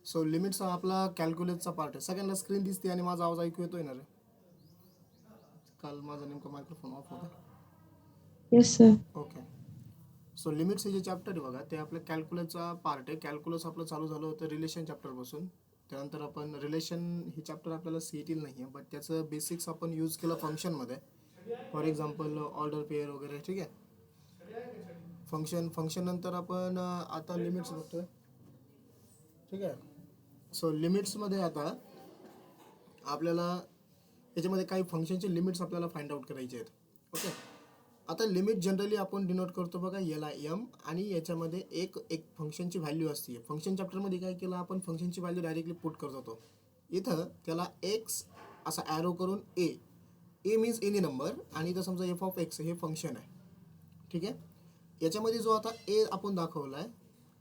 So limits हा आपला कॅल्क्युलेटचा part आहे. सगळ्यांना स्क्रीन दिसते आणि माझा आवाज ऐकू येतोय ना रे? काल माझा नेमका मायक्रोफोन ऑफ होता. Yes sir. Okay. So limits हे जे चॅप्टर आहे बघा, ते आपल्या कॅल्क्युलसचा पार्ट आहे. कॅल्क्युलस आपलं चालू झालं होतं रिलेशन चॅप्टरपासून. त्यानंतर आपण रिलेशन हे चॅप्टर आपल्याला सीईटीला नाही आहे, बट त्याचं बेसिक्स आपण यूज केलं फंक्शनमध्ये. फॉर एक्झाम्पल ऑर्डर पेअर वगैरे. ठीक आहे. फंक्शन नंतर आपण आता लिमिट्स बघतोय. ठीक आहे. सो लिमिट्समध्ये आता आपल्याला याच्यामध्ये काही फंक्शनचे लिमिट्स आपल्याला फाइंड आउट करायचे आहेत. ओके. आता लिमिट जनरली आपण डिनोट करतो बघा याला एम, आणि याच्यामध्ये एक एक फंक्शनची व्हॅल्यू असते. फंक्शन चॅप्टरमध्ये काय केलं आपण, फंक्शनची व्हॅल्यू डायरेक्टली पुट करत होतो. इथं त्याला एक्स असा ॲरो करून ए मीन्स एनी नंबर, आणि इथं समजा एफ ऑफ एक्स हे फंक्शन आहे. ठीक आहे. याच्यामध्ये जो आता ए आपण दाखवला आहे,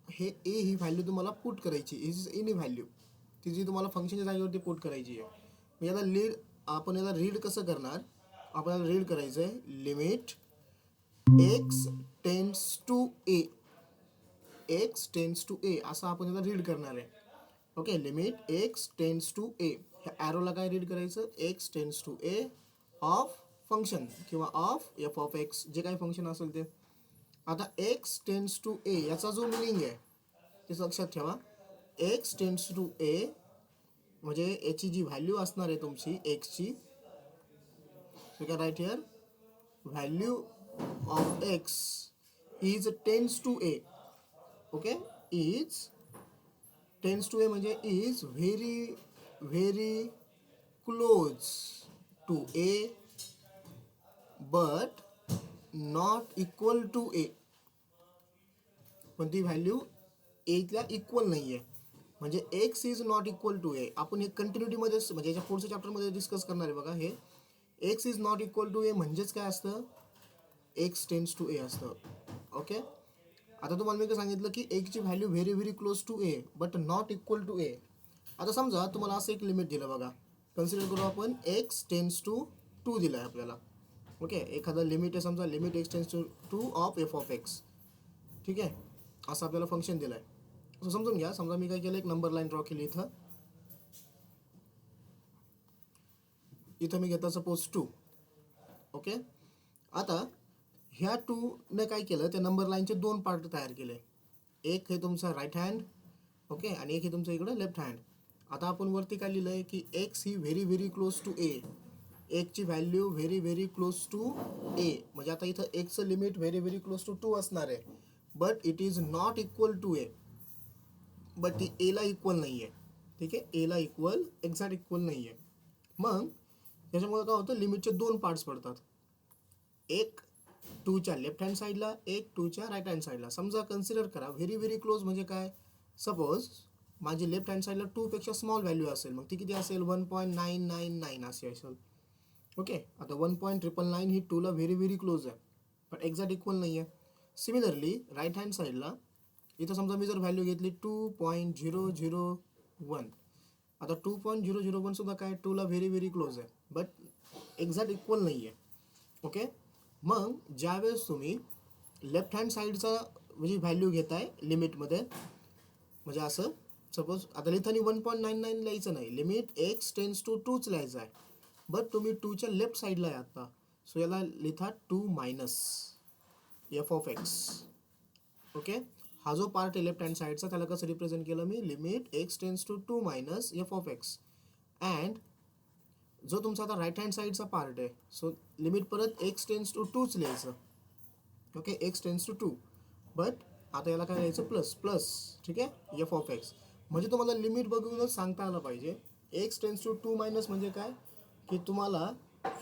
हे ए ही व्हॅल्यू तुम्हाला पुट करायची. इज एनी व्हॅल्यू ती जी तुम्हाला फंक्शनच्या जागेवरती पुट करायची आहे. याला आपण याला रीड कसं करणार, आपल्याला रीड करायचं आहे limit x tends to A, X tends to A असं आपण याला रीड करणार आहे. Okay. Limit x tends to A, ह्या ॲरोला काय रीड करायचं, X tends to A of function किंवा ऑफ एफ ऑफ एक्स, जे काही फंक्शन असेल ते. आता एक्स टेन्स टू ए याचा जो मिनिंग आहे ते लक्षात ठेवा. एक्स टेन्स टू ए म्हणजे याची जी व्हॅल्यू असणार आहे तुमची एक्सची, काय right here, value of X is tends to A. Okay. Is tends to A म्हणजे is very very close to A but not equal to A. पण ती व्हॅल्यू एला इक्वल नाही आहे. म्हणजे X is not equal to A. आपण हे कंटिन्युटीमध्ये म्हणजे याच्या पुढच्या चॅप्टरमध्ये डिस्कस करणार आहे बघा. हे X is not equal to A म्हणजेच काय असतं, एक्स टेन्स टू ए असतं. ओके. आता तुम्हाला मी काय सांगितलं की एक्सची value very very close to A but not equal to A. आता समजा तुम्हाला असं एक लिमिट दिलं बघा, कन्सिडर करू आपण एक्स टेन्स टू टू दिलं आहे आपल्याला. ओके. एखादं लिमिट आहे, समजा limit x tends to two of F of x. ठीक आहे. असं आपल्याला फंक्शन दिलं आहे. असं समजून घ्या. समजा मी काय केलं, एक नंबर लाईन ड्रॉ केली इथं. इथं मी घेतला सपोज 2. ओके. आता ह्या 2ने काय केलं, त्या नंबर लाईनचे दोन पार्ट तयार केले. एक हे तुमचा राईट हँड, ओके, आणि एक हे तुमचं इकडं लेफ्ट हँड. आता आपण वरती काय लिहिलं आहे की एक्स ही very very close to A, एकची value very very close to A. म्हणजे आता इथं एक्सचं limit very very close to 2 असणार आहे, but it is not equal to A. But ती एला इक्वल नाही आहे. ठीक आहे. एला इक्वल एक्झॅक्ट इक्वल नाही आहे. मग त्याच्यामुळे काय होतं, लिमिटचे दोन पार्ट्स पडतात. एक 2च्या लेफ्ट हँड साईडला, एक 2च्या राईट हँड साईडला. समजा कन्सिडर करा व्हेरी व्हेरी क्लोज म्हणजे काय, सपोज माझी लेफ्ट हँड साईडला 2पेक्षा स्मॉल व्हॅल्यू असेल, मग ती किती असेल, 1.999 अशी असेल. ओके. आता 1.999 ही 2ला व्हेरी व्हेरी क्लोज आहे, पण एक्झॅक्ट इक्वल नाही आहे. सिमिलरली राईट हँड साईडला इथं समजा मी जर व्हॅल्यू घेतली 2.001, आता 2.001 सुद्धा काय 2ला व्हेरी व्हेरी क्लोज आहे, बट एक्झॅक्ट इक्वल नाही आहे. ओके. मग ज्यावेळेस तुम्ही लेफ्ट हँड साईडचा म्हणजे व्हॅल्यू घेताय लिमिटमध्ये, म्हणजे असं सपोज आता लिहिताना 1.99 लिहायचं नाही, लिमिट एक्स टेन्स टू 2च लिहायचं आहे, बट तुम्ही 2च्या लेफ्ट साईडला आहे आता. सो याला लिहा 2 minus F of x. Okay. हा जो पार्ट आहे लेफ्ट हँड साईडचा त्याला कसं रिप्रेझेंट केलं मी, limit x tends to 2 minus F of X. And जो तुमचा आता राईट हँड साईडचा पार्ट आहे, सो लिमिट परत एक्स टेन्स टू 2च लिहायचं. Okay. X tends to 2, but आता याला काय लिहायचं, प्लस प्लस. ठीक आहे. F of X. म्हणजे तुम्हाला लिमिट बघूनच सांगता आलं पाहिजे. एक्स टेन्स टू 2 मायनस म्हणजे काय, की तुम्हाला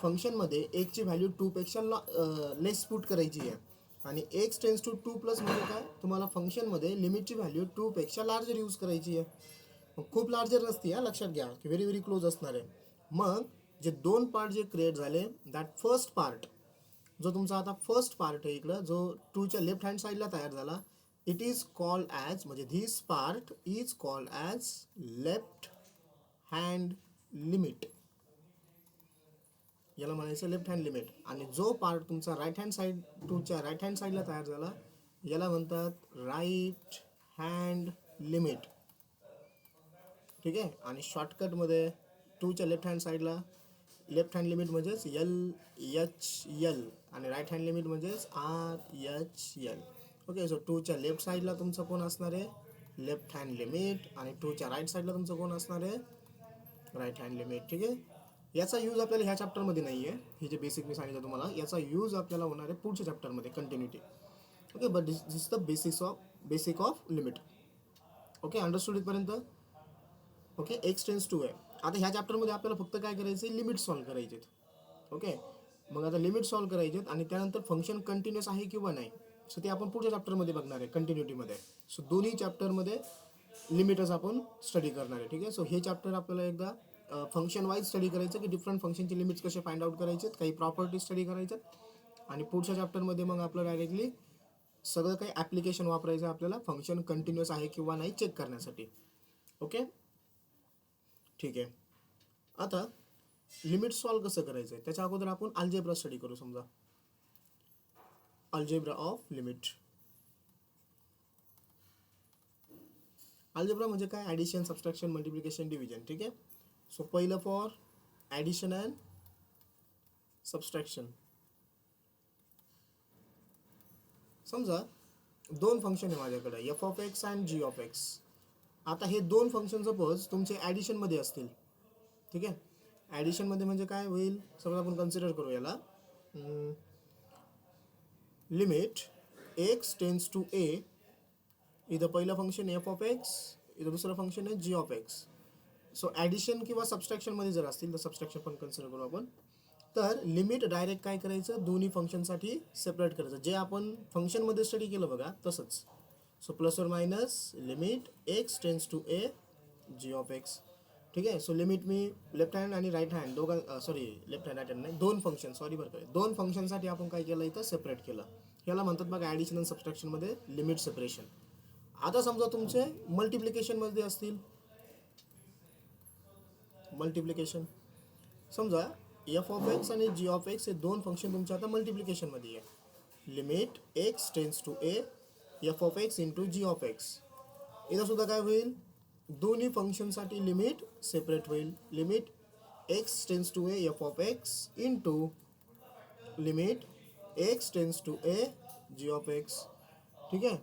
फंक्शनमध्ये एकची व्हॅल्यू 2पेक्षा लेस पुट करायची आहे, आणि एक्स टेन्स टू 2 प्लस म्हणजे काय, तुम्हाला फंक्शनमध्ये लिमिटची व्हॅल्यू 2पेक्षा लार्जर यूज करायची आहे. मग खूप लार्जर नसती आहे, लक्षात घ्या की व्हेरी व्हेरी क्लोज असणार आहे. मग जे दोन पार्ट जे क्रिएट झाले, दॅट फर्स्ट पार्ट, जो तुमचा आता फर्स्ट पार्ट आहे इकडं, जो 2च्या लेफ्ट हँड साईडला तयार झाला, इट इज कॉल्ड ॲज, म्हणजे this part is called as left hand limit. याला म्हणायचं लेफ्ट हँड लिमिट. आणि जो पार्ट तुमचा राईट हँड साईड 2च्या राईट हँड साईडला तयार झाला, याला म्हणतात राईट हँड लिमिट. ठीक आहे. आणि शॉर्टकटमध्ये 2च्या लेफ्ट हँड साईडला लेफ्ट हँड लिमिट म्हणजेच LHL आणि राईट हँड लिमिट म्हणजेच RHL. ओके. सो 2च्या लेफ्ट साईडला तुमचं कोण असणार आहे लेफ्ट हँड लिमिट आणि 2च्या राईट साईडला तुमचं कोण असणार आहे राईट हँड लिमिट. ठीक आहे. याचा यूज आपल्याला ह्या चॅप्टरमध्ये नाही आहे. हे जे बेसिक मी सांगितलं तुम्हाला याचा यूज आपल्याला होणार आहे पुढच्या चॅप्टरमध्ये continuity. Okay. But this is the basic of limit. Okay. Understood इथपर्यंत. ओके. एक्स टेन्स टू आहे. आता ह्या चॅप्टरमध्ये आपल्याला फक्त काय करायचं आहे लिमिट सॉल्व्ह करायचे. ओके. मग आता लिमिट सॉल्व्ह करायचे आणि त्यानंतर फंक्शन कंटिन्युअस आहे किंवा नाही सो ते आपण पुढच्या चॅप्टरमध्ये बघणार आहे कंटिन्युटीमध्ये. सो दोन्ही चॅप्टरमध्ये लिमिटच आपण स्टडी करणार आहे. ठीक आहे. सो हे चॅप्टर आपल्याला एकदा फंक्शन वाईज स्टडी करायचं की डिफरंट फंक्शनचे लिमिट्स कसे फाइंड आउट करायचे, काही प्रॉपर्टी स्टडी करायच्यात आणि पुढच्या चॅप्टरमध्ये मग आपलं डायरेक्टली सगळं काही ॲप्लिकेशन वापरायचं आपल्याला फंक्शन कंटिन्युअस आहे किंवा नाही चेक करण्यासाठी. ओके. ठीक आहे. आता लिमिट सॉल्व्ह कसं करायचं आहे त्याच्या अगोदर आपण अल्जेब्रा स्टडी करू. समजा अल्जेब्रा ऑफ लिमिट. अल्जेब्रा म्हणजे काय ॲडिशन सबट्रॅक्शन मल्टिप्लिकेशन डिव्हिजन. ठीक आहे. सो पहिलं फॉर ॲडिशन अँड सबट्रॅक्शन. समजा दोन फंक्शन आहे माझ्याकडे f(x) अँड g(x). आता हे दोन फंक्शन सपोज तुमचे ॲडिशनमध्ये असतील. ठीक आहे. ॲडिशनमध्ये म्हणजे काय होईल सगळं आपण कन्सिडर करू याला. Limit x tends to a. इथं पहिलं फंक्शन f(x), इथं दुसरं फंक्शन आहे g(x). सो ॲडिशन किंवा सबट्रॅक्शनमध्ये जर असतील तर सबट्रॅक्शन पण कन्सिडर करू आपण. तर लिमिट डायरेक्ट काय करायचं दोन्ही फंक्शनसाठी सेपरेट करायचं जे आपण फंक्शनमध्ये स्टडी केलं बघा तसंच. सो प्लस और minus limit x tends to a g(x). ठीक आहे. सो लिमिट मी लेफ्ट हँड आणि right hand left hand right hand नाही दोन फंक्शन दोन फंक्शनसाठी आपण काय केलं इथं सेपरेट केलं. याला म्हणतात बघा ॲडिशन आणि सबट्रॅक्शनमध्ये लिमिट सेपरेशन. आता समजा तुमचे मल्टिप्लिकेशनमध्ये असतील. मल्टिप्लिकेशन समजा f(x) आणि g(x) हे दोन फंक्शन तुमच्या आता मल्टिप्लिकेशनमध्ये आहे. Limit x tends to a f(x) into g(x). इथं सुद्धा काय होईल दोन्ही फंक्शनसाठी लिमिट सेपरेट होईल. Limit x tends to a f(x) into limit x tends to a g(x). ठीक आहे.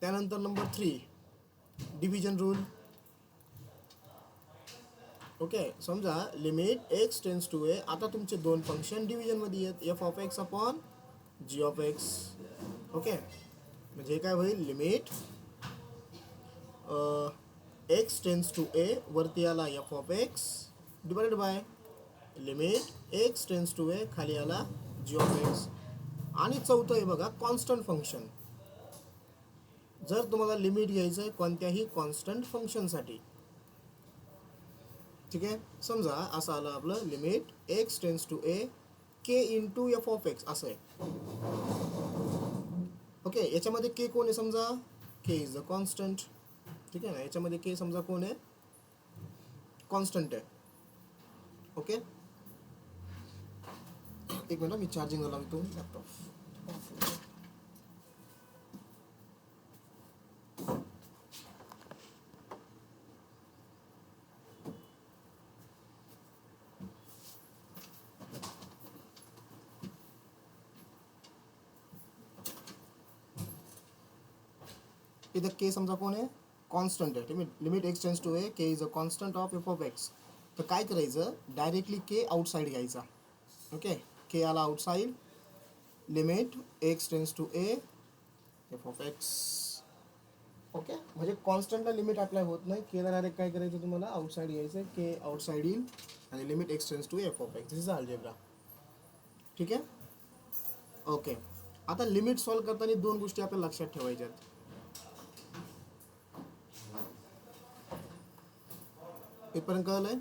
त्यानंतर नंबर 3 डिव्हिजन रूल. ओके. समजा limit x tends to a. आता तुमचे दोन फंक्शन डिव्हिजनमध्ये आहेत f(x) अपॉन g(x). ओके. म्हणजे काय होईल limit x tends to a वरती आला f(x) divided by limit x tends to a खाली आला g(x). आणि चौथं आहे बघा कॉन्स्टंट फंक्शन. जर तुम्हाला लिमिट घ्यायचं आहे कोणत्याही कॉन्स्टंट फंक्शनसाठी. ठीक आहे. समजा असं आलं आपलं limit x tends to a k into f(x) असं आहे. ओके. याच्यामध्ये k कोण आहे समजा k इज द कॉन्स्टंट. ठीक आहे ना. याच्यामध्ये k समजा कोण आहे कॉन्स्टंट आहे. ओके. एक मिनिट मी चार्जिंगला लावतो लॅपटॉप. इथं k समजा कोण आहे कॉन्स्टंट आहे. Limit x tends to a k is a constant of f(x). तर काय करायचं डायरेक्टली k आउटसाईड घ्यायचा. ओके. k आला outside limit x tends to a f(x). Okay. म्हणजे कॉन्स्टंटला लिमिट अप्लाय होत नाही. k ला डायरेक्ट काय करायचं तुम्हाला आउटसाईड घ्यायचं k आउटसाईड येईल आणि limit x tends to a f(x). This is algebra. ठीक आहे. ओके. आता लिमिट सॉल्व्ह करताना दोन गोष्टी आपल्याला लक्षात ठेवायच्या आहेत. इथपर्यंत कळलंय.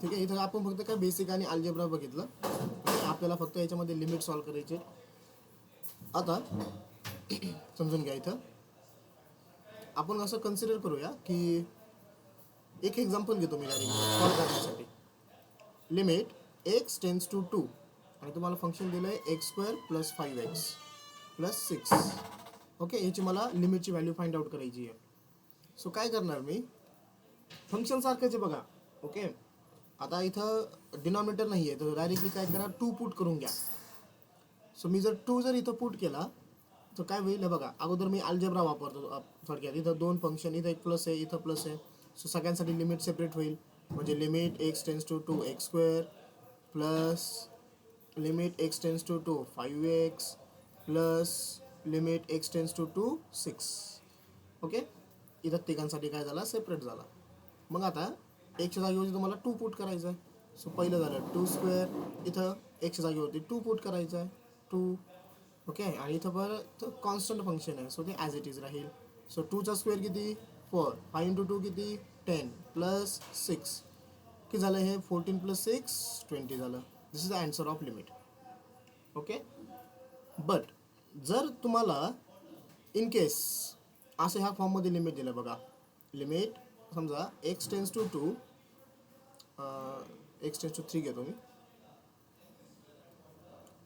ठीक आहे. इथं आपण फक्त काय बेसिक आणि अल्जेब्रा बघितलं. आपल्याला फक्त याच्यामध्ये लिमिट सॉल्व्ह करायचे. आता समजून घ्या इथं आपण असं कन्सिडर करूया की एक एक्झाम्पल घेतो मी डायरेक्ट सॉल्व्ह करण्यासाठी. लिमिट x टेन्स टू 2 आणि तुम्हाला फंक्शन दिलं आहे x² + 5x + 6. ओके. याची मला लिमिटची व्हॅल्यू फाइंड आउट करायची आहे. सो काय करणार मी, फंक्शन सारखंच आहे बघा. ओके, आता इथं डिनॉमिनेटर नाही आहे तर डायरेक्टली काय करा, 2 पुट करून घ्या. सो मी जर 2 जर इथं पुट केला तर काय होईल हे बघा. अगोदर मी अल्जेब्रा वापरतो थोडक्यात. इथं 2 फंक्शन, इथं एक प्लस आहे, इथं प्लस आहे. सो सगळ्यांसाठी लिमिट सेपरेट होईल. म्हणजे limit x tends to 2x² plus limit x tends to 5x plus limit x tends to 6. Okay, इथं तिघांसाठी काय झाला, सेपरेट झाला. मग आता एकच्या जागेवरती तुम्हाला 2 पुट करायचं आहे. सो पहिलं झालं 2², इथं एकच्या जागेवरती 2 पुट करायचं आहे, 2. ओके, आणि इथं परत कॉन्स्टंट फंक्शन आहे, सो ते ॲज इट इज राहील. सो 2चा स्क्वेअर किती, 4. 5 × 2 किती, 10 प्लस 6 किती झालं हे, 14 + 6 20 झालं. This is the answer of limit. Okay, but जर तुम्हाला इन केस असं ह्या फॉर्ममध्ये लिमिट दिलं बघा, लिमिट समजा x tends to 2, x tends to 3 घेतो मी.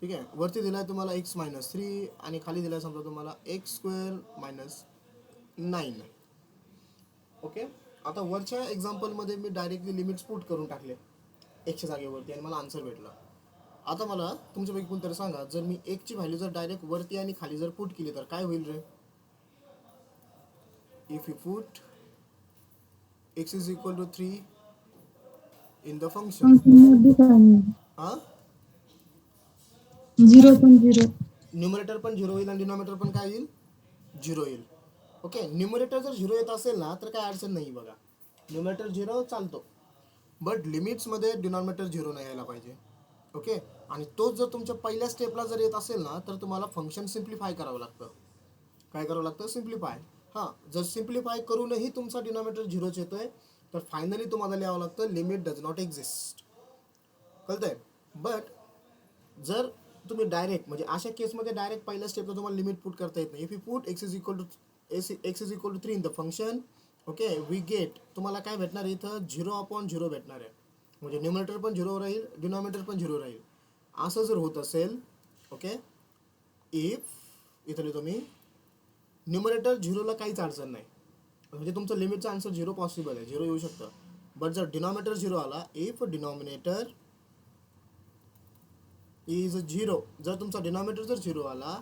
ठीक आहे, वरती दिला आहे तुम्हाला x-3 आणि खाली दिला आहे समजा तुम्हाला x² - 9. ओके, आता वरच्या एक्झाम्पलमध्ये मी डायरेक्टली लिमिट्स पुट करून टाकले एकच्या जागेवरती आणि मला आन्सर भेटला. आता मला तुमच्यापैकी कोणतरी सांगा, जर मी एकची व्हॅल्यू जर डायरेक्ट वरती आणि खाली जर पुट केली तर काय होईल रे. If you put x = 3 in the function, हां, 0 पण 0. न्यूमरेटर पण 0 होईल आणि डिनॉमिनेटर पण काय येईल, 0 येईल. ओके, न्यूमरेटर जर 0 येत असेल ना तर काय अडचण नाही बघा, न्यूमरेटर 0 चालतो. बट लिमिट्समध्ये डिनॉमिनेटर 0 नाही यायला पाहिजे. ओके, आणि तोच जर तुमच्या पहिल्या स्टेपला जर येत असेल ना तर तुम्हाला फंक्शन सिम्प्लिफाय करावं लागतं. काय करावं लागतं, सिम्प्लिफाय. हां, जर सिम्प्लिफाय करूनही तुमचा डिनॉमिनेटर 0च येतोय तर फायनली तुम्हाला लिहावं लागतं लिमिट डज नॉट एक्झिस्ट. कळतंय. बट जर तुम्ही डायरेक्ट म्हणजे अशा केसमध्ये डायरेक्ट पहिल्या स्टेपला तुम्हाला लिमिट पुट करता येत नाही. If you put x = 3 in the function, okay, we get, तुम्हाला काय भेटणार इथं, 0/0 भेटणार आहे. म्हणजे न्यूमरेटर पण 0 राहील, डिनॉमिनेटर पण 0 राहील. असं जर होत असेल, ओके, इफ इथं लिहितो मी, न्यूमरेटर 0ला काहीच अडचण नाही, म्हणजे तुमचं लिमिटचा आन्सर 0 पॉसिबल आहे, 0 येऊ शकतं. बट जर डिनॉमिनेटर 0 आला, इफ डिनॉमिनेटर इज 0, जर तुमचा डिनॉमिनेटर जर 0 आला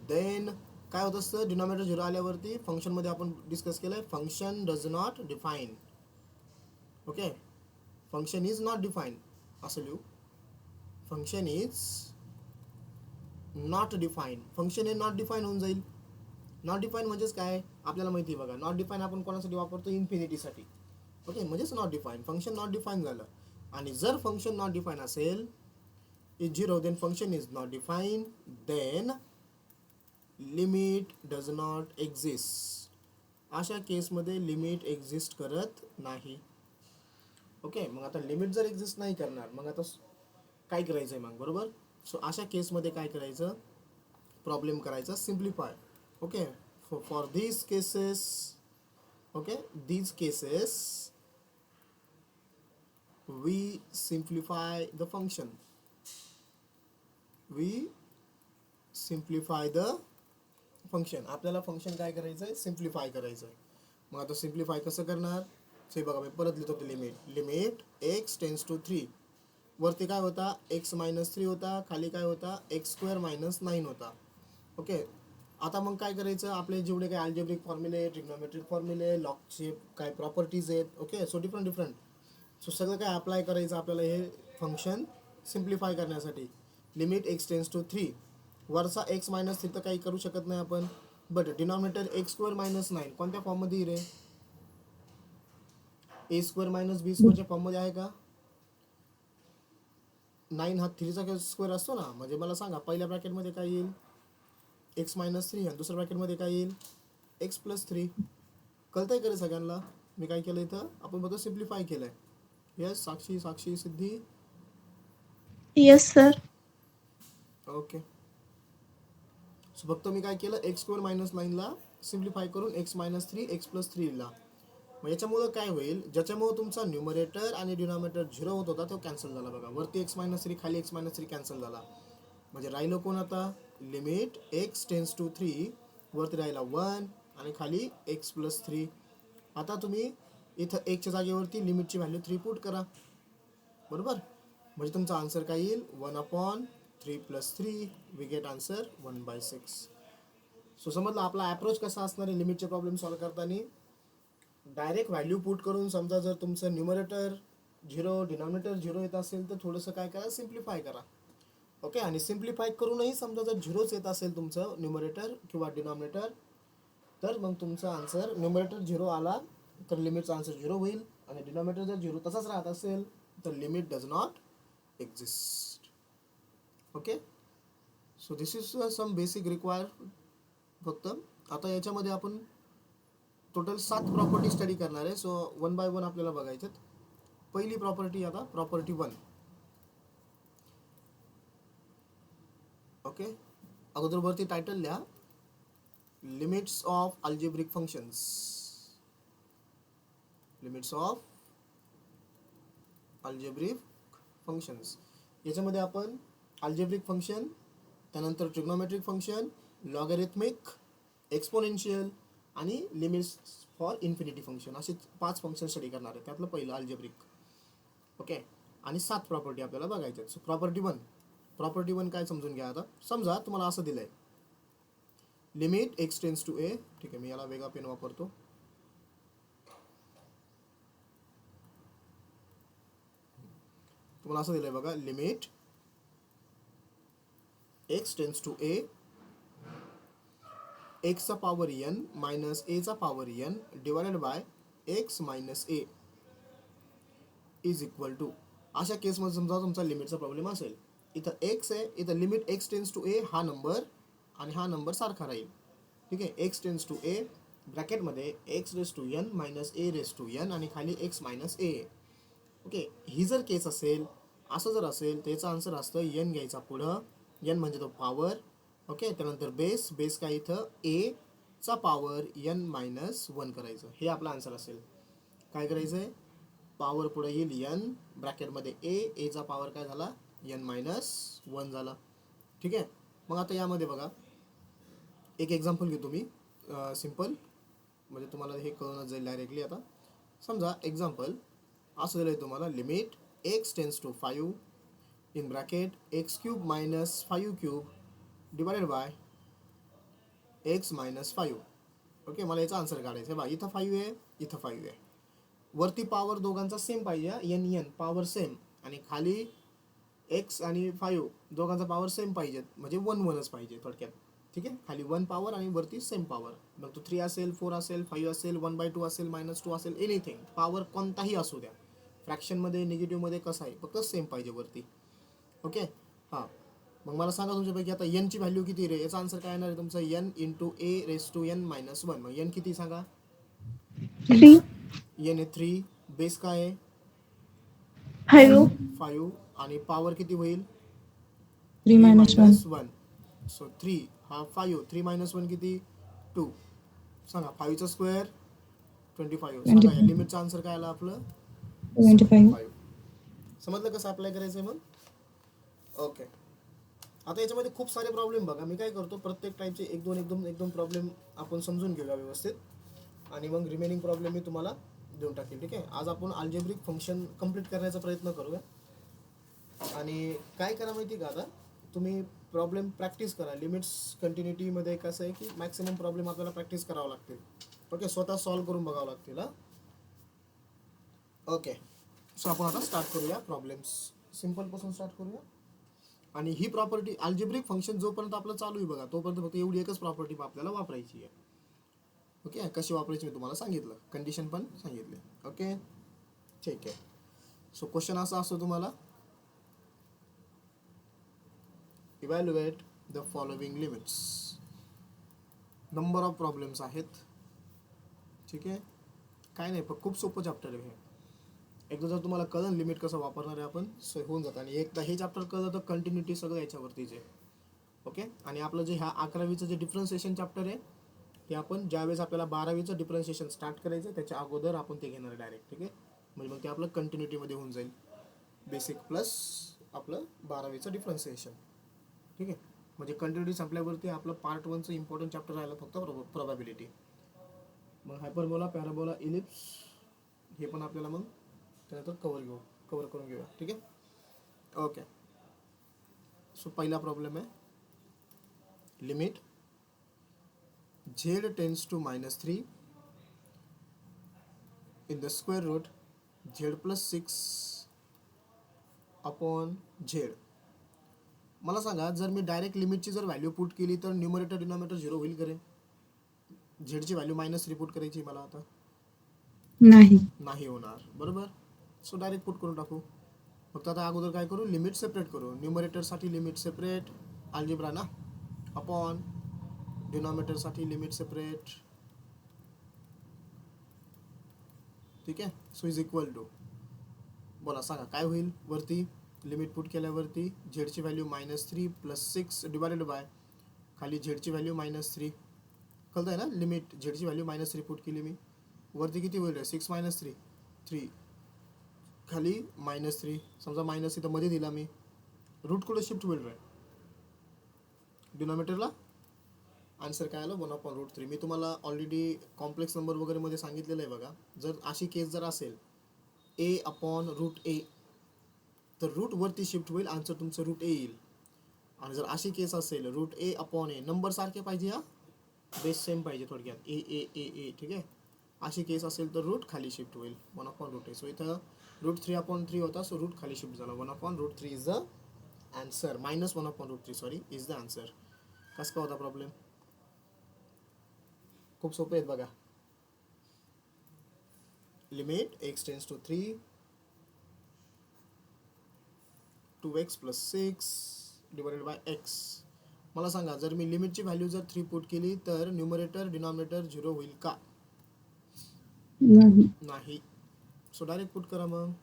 देन काय होत असतं, डिनॉमिनेटर 0 आल्यावरती फंक्शनमध्ये आपण डिस्कस केलं आहे, function does not define. Okay, function is not define असं लिहू, function is not define. Function हे नॉट डिफाईन होऊन जाईल. नॉट डिफाईन म्हणजेच काय, आपल्याला माहिती आहे बघा, नॉट डिफाईन आपण कोणासाठी वापरतो, इन्फिनिटीसाठी. ओके, म्हणजेच not define, function not define झालं. आणि जर फंक्शन नॉट डिफाईन असेल, is 0, then function is not defined, then limit does not exist. अशा केसमध्ये लिमिट एक्झिस्ट करत नाही. ओके, मग आता लिमिट जर एक्झिस्ट नाही करणार मग आता काय करायचं आहे मग, बरोबर. सो अशा केसमध्ये काय करायचं, प्रॉब्लेम करायचा, simplify. Okay, for these cases, okay, these cases we simplify the function. We simplify the function. आपल्याला फंक्शन काय करायचं आहे, सिम्प्लिफाय करायचं आहे. मग आता सिम्प्लिफाय कसं करणार, ते बघा, मी परत लिहितो ते लिमिट x टेन्स टू 3, वरती काय होता, x-3 होता, खाली काय होता, x² - 9 होता. ओके, आता मग काय करायचं, आपले जेवढे काय अल्जेब्रिक फॉर्म्युले, ट्रिग्नोमेट्रिक फॉर्म्युले, लॉगचे काय प्रॉपर्टीज आहेत, ओके, सो डिफरंट. सो सगळं काय अप्लाय करायचं आपल्याला हे फंक्शन सिम्प्लिफाय करण्यासाठी. लिमिट x टेन्स टू 3, वरचा x-3 तर काही करू शकत नाही आपण. बट डिनॉमिनेटर x² - 9 कोणत्या फॉर्ममध्ये रे, a² - b² फॉर्ममध्ये आहे का. 9 हा 3चा स्क्वेअर असतो ना, म्हणजे मला सांगा पहिल्या ब्रॅकेटमध्ये काय येईल, x-3, आणि दुसऱ्या ब्रॅकेटमध्ये काय येईल, x + 3. कळतंय का रे सगळ्यांना. मी काय केलं इथं, आपण बघा सिम्प्लिफाय केलंय. Yes, Sakshi Siddhi. Yes sir. Okay, so फक्त मी काय केलं, x² - 9ला सिम्प्लिफाय करून x-3 x + 3 ला. मग याच्यामुळं काय होईल, ज्याच्यामुळं तुमचा न्यूमरेटर आणि डिनॉमिनेटर 0 होत होता तो कॅन्सल झाला बघा. वरती x-3 खाली x-3 कॅन्सल झाला. म्हणजे राहिलं कोण आता, लिमिट x टेन्स टू 3, वरती राहिला 1 आणि खाली x + 3. आता तुम्ही इथं एकच्या जागेवरती लिमिटची व्हॅल्यू 3 पुट करा, बरोबर. म्हणजे तुमचा आन्सर काय येईल 1/3 + 3 वी गेट आन्सर 1/6. सो समजलं आपला अप्रोच कसा असणार आहे लिमिटचे प्रॉब्लेम सॉल्व्ह करताना. डायरेक्ट व्हॅल्यू पुट करून, समजा जर तुमचं न्यूमरेटर 0 डिनॉमिनेटर 0 येत असेल तर थोडंसं काय करा, सिम्प्लिफाय करा. ओके. आणि सिम्प्लिफाय करूनही समजा जर 0च येत असेल तुमचं न्यूमरेटर किंवा डिनॉमिनेटर, तर मग तुमचा आन्सर न्यूमरेटर 0 आला तर लिमिटचा आन्सर 0 होईल, आणि डिनॉमिनेटर जर 0 तसाच राहत असेल तर limit does not exist. Okay. So this is some basic require फक्त. आता याच्यामध्ये आपण टोटल 7 प्रॉपर्टी स्टडी करणार आहे. सो 1 बाय 1 आपल्याला बघायचे. पहिली प्रॉपर्टी, आता प्रॉपर्टी 1. ओके. अगोदर वरती टायटल लिहा, limits of algebraic functions. Limits of algebraic functions. याच्यामध्ये आपण अल्जेब्रिक फंक्शन, त्यानंतर ट्रिग्नोमेट्रिक फंक्शन, लॉगॅरिथमिक, एक्सपोनेन्शियल आणि लिमिट्स फॉर इन्फिनिटी फंक्शन, असे 5 फंक्शन स्टडी करणार आहे. त्यातलं पहिलं अल्जेब्रिक. ओके. आणि 7 प्रॉपर्टी आपल्याला बघायच्या आहेत. So property 1. प्रॉपर्टी 1 काय समजून घ्या. आता समजा तुम्हाला असं दिलंय, limit x tends to a. ठीक आहे, मी याला वेगळा पेन वापरतो. तुम्हाला असं दिलंय बघा, limit x tends to a, x चा पॉवर n मायनस a चा power n divided by x minus a is equal to. अशा केसमध्ये समजा तुमचा लिमिटचा प्रॉब्लेम असेल, इथं x आहे, इथं limit x tends to a हा नंबर आणि हा नंबर सारखा राहील. ठीक आहे. x टेन्स टू a ब्रॅकेटमध्ये x raise to n minus a raise to n आणि खाली x मायनस a. ओके. ही जर केस असेल, असं जर असेल तर याचा आन्सर असतं n घ्यायचा पुढं, n म्हणजे तो पॉवर. ओके. त्यानंतर बेस, बेस काय इथं a चा पॉवर n मायनस 1 करायचं, हे आपला आन्सर असेल. काय करायचं आहे, पॉवर पुढे येईल n, ब्रॅकेटमध्ये a चा पॉवर काय झाला n मायनस 1 झाला. ठीक आहे. मग आता यामध्ये बघा, एक एक्झाम्पल घेतो मी सिम्पल, म्हणजे तुम्हाला हे कळूनच जाईल डायरेक्टली. आता समजा एक्झाम्पल असं दिलं आहे तुम्हाला, limit x tends to 5 in bracket x cube minus 5 cube divided by x minus 5. Okay. मला याचा आन्सर काढायचा आहे बा. इथं 5 आहे, इथं 5 आहे. वरती पॉवर दोघांचा सेम पाहिजे, n पॉवर सेम, आणि खाली x आणि 5 दोघांचा पॉवर सेम पाहिजेत, म्हणजे 1 1च पाहिजे थोडक्यात. ठीक आहे. खाली 1 पॉवर आणि वरती सेम पॉवर. मग तो 3 असेल, 4 असेल, 5 असेल, 1/2 असेल, -2 असेल, एनिथिंग पॉवर कोणताही असू द्या, फ्रॅक्शनमध्ये, निगेटिव्हमध्ये, कसं आहे, फक्त सेम पाहिजे वरती. ओके. हां. मग मला सांगा तुमच्यापैकी आता n ची व्हॅल्यू किती रे. याचा आन्सर काय येणार आहे तुमचा, n into a raise to n minus 1. मग n किती सांगा. 3, n आहे 3, बेस काय आहे 5, 5, आणि पॉवर किती होईल 3 3 minus 1. मायनस 1. सो 3 हा 5, 3 मायनस 1 किती 2. सांगा 5चा स्क्वेअर 25. सांगा या लिमिटचा आन्सर काय आला आपलं 25. समजलं कसं अप्लाय करायचं आहे मग. ओके. आता याच्यामध्ये खूप सारे प्रॉब्लेम बघा, मी काय करतो, प्रत्येक टाईपचे एक दोन प्रॉब्लेम आपण समजून घेऊया व्यवस्थित, आणि मग रिमेनिंग प्रॉब्लेम मी तुम्हाला देऊन टाकेल. ठीक आहे. आज आपण अल्जेब्रिक फंक्शन कंप्लीट करण्याचा प्रयत्न करूया. आणि काय करा माहिती का, आता तुम्ही प्रॉब्लेम प्रॅक्टिस करा. लिमिट्स कंटिन्युटीमध्ये कसं आहे की मॅक्सिमम प्रॉब्लेम आपल्याला प्रॅक्टिस करावं लागतील. ओके. स्वतः सॉल्व्ह करून बघावं लागतील. ओके. सो आपण आता स्टार्ट करूया, प्रॉब्लेम्स सिम्पलपासून स्टार्ट करूया. आणि ही प्रॉपर्टी अल्जेब्रिक फंक्शन जोपर्यंत आपलं चालू आहे बघा, तोपर्यंत फक्त एवढी एकच प्रॉपर्टी आपल्याला वापरायची आहे. ओके. कशी वापरायची मी तुम्हाला सांगितलं, कंडिशन पण सांगितले. ओके. ठीक आहे. सो क्वेश्चन असा असतो तुम्हाला, evaluate the following limits. Number of problems आहेत. ठीक आहे. काय नाही, पण खूप सोपं चॅप्टर आहे हे. एकदा जर तुम्हाला कळलं लिमिट कसं वापरणार आहे आपण, सो होऊन जातं. आणि एकदा हे चॅप्टर कळलं तर कंटिन्युटी सगळं याच्यावरतीच आहे. ओके. आणि आपलं जे ह्या 11वीचं जे डिफरन्शिएशन चॅप्टर आहे, ते आपण ज्यावेळेस आपल्याला 12वीचं डिफरन्शिएशन स्टार्ट करायचं त्याच्या अगोदर आपण ते घेणार डायरेक्ट. ठीक आहे. म्हणजे मग ते आपलं कंटिन्युटीमध्ये होऊन जाईल, बेसिक प्लस आपलं 12वीचं डिफरन्शिएशन. ठीक आहे. म्हणजे कंटिन्युटी संपल्यावरती आपलं पार्ट 1चं इम्पॉर्टंट चॅप्टर राहिलं फक्त प्रोबॅबिलिटी. मग हायपरबोला, पॅराबोला, इलिप्स हे पण आपल्याला मग त्यानंतर कवर करून घेऊया. ठीक आहे. ओके. सो पहिला प्रॉब्लेम आहे limit z tends to -3 in the square root z+6 upon z. मला सांगा, जर मी डायरेक्ट लिमिटची जर व्हॅल्यू पुट केली तर न्यूमरेटर डिनॉमिनेटर 0 होईल करे. झेडची व्हॅल्यू -3 पुट करायची मला आता. नाही होणार, बरोबर. सो डायरेक्ट पुट करून टाकू. फक्त आता अगोदर काय करू, लिमिट सेपरेट करू. न्यूमरेटरसाठी लिमिट सेपरेट, अल्जेब्रा ना, अपॉन डिनॉमिनेटरसाठी लिमिट सेपरेट. ठीक आहे. सो इज इक्वल टू, बोला सांगा काय होईल. वरती लिमिट पुट केल्यावरती झेडची व्हॅल्यू -3 + 6 डिवायडेड बाय खाली झेडची व्हॅल्यू -3. कळतं आहे ना. लिमिट झेडची व्हॅल्यू -3 पुट केली मी. वरती किती होईल, 6 - 3 3, खाली -3. समजा मायनस इथं मध्ये दिला मी, रूट कुठे शिफ्ट होईल रे डिनॉमिनेटरला. आन्सर काय आलं, 1/√3. मी तुम्हाला ऑलरेडी कॉम्प्लेक्स नंबर वगैरे मध्ये सांगितलेलं आहे बघा. जर अशी केस जर असेल a/√a तर रूट वरती शिफ्ट होईल, आन्सर तुमचं √a येईल. आणि जर अशी केस असेल √a/a, नंबर सारखे पाहिजे, हा बेस सेम पाहिजे थोडक्यात, a. ठीक आहे. अशी केस असेल तर रूट खाली शिफ्ट होईल, 1/√a. सो इथं √3/3 होता, सो रूट खाली शिफ्ट झाला. 1/√3 is the answer. -1/√3 sorry is the answer. कसा का होता प्रॉब्लेम. खूप सोपे आहेत बघा. Limit x tends to 3 2x + 6 divided by x. मला सांगा, जर मी लिमिटची व्हॅल्यू जर 3 पुट केली तर न्यूमरेटर डिनॉमिनेटर 0 होईल का. नाही. सो डायरेक्ट पुट करा मग.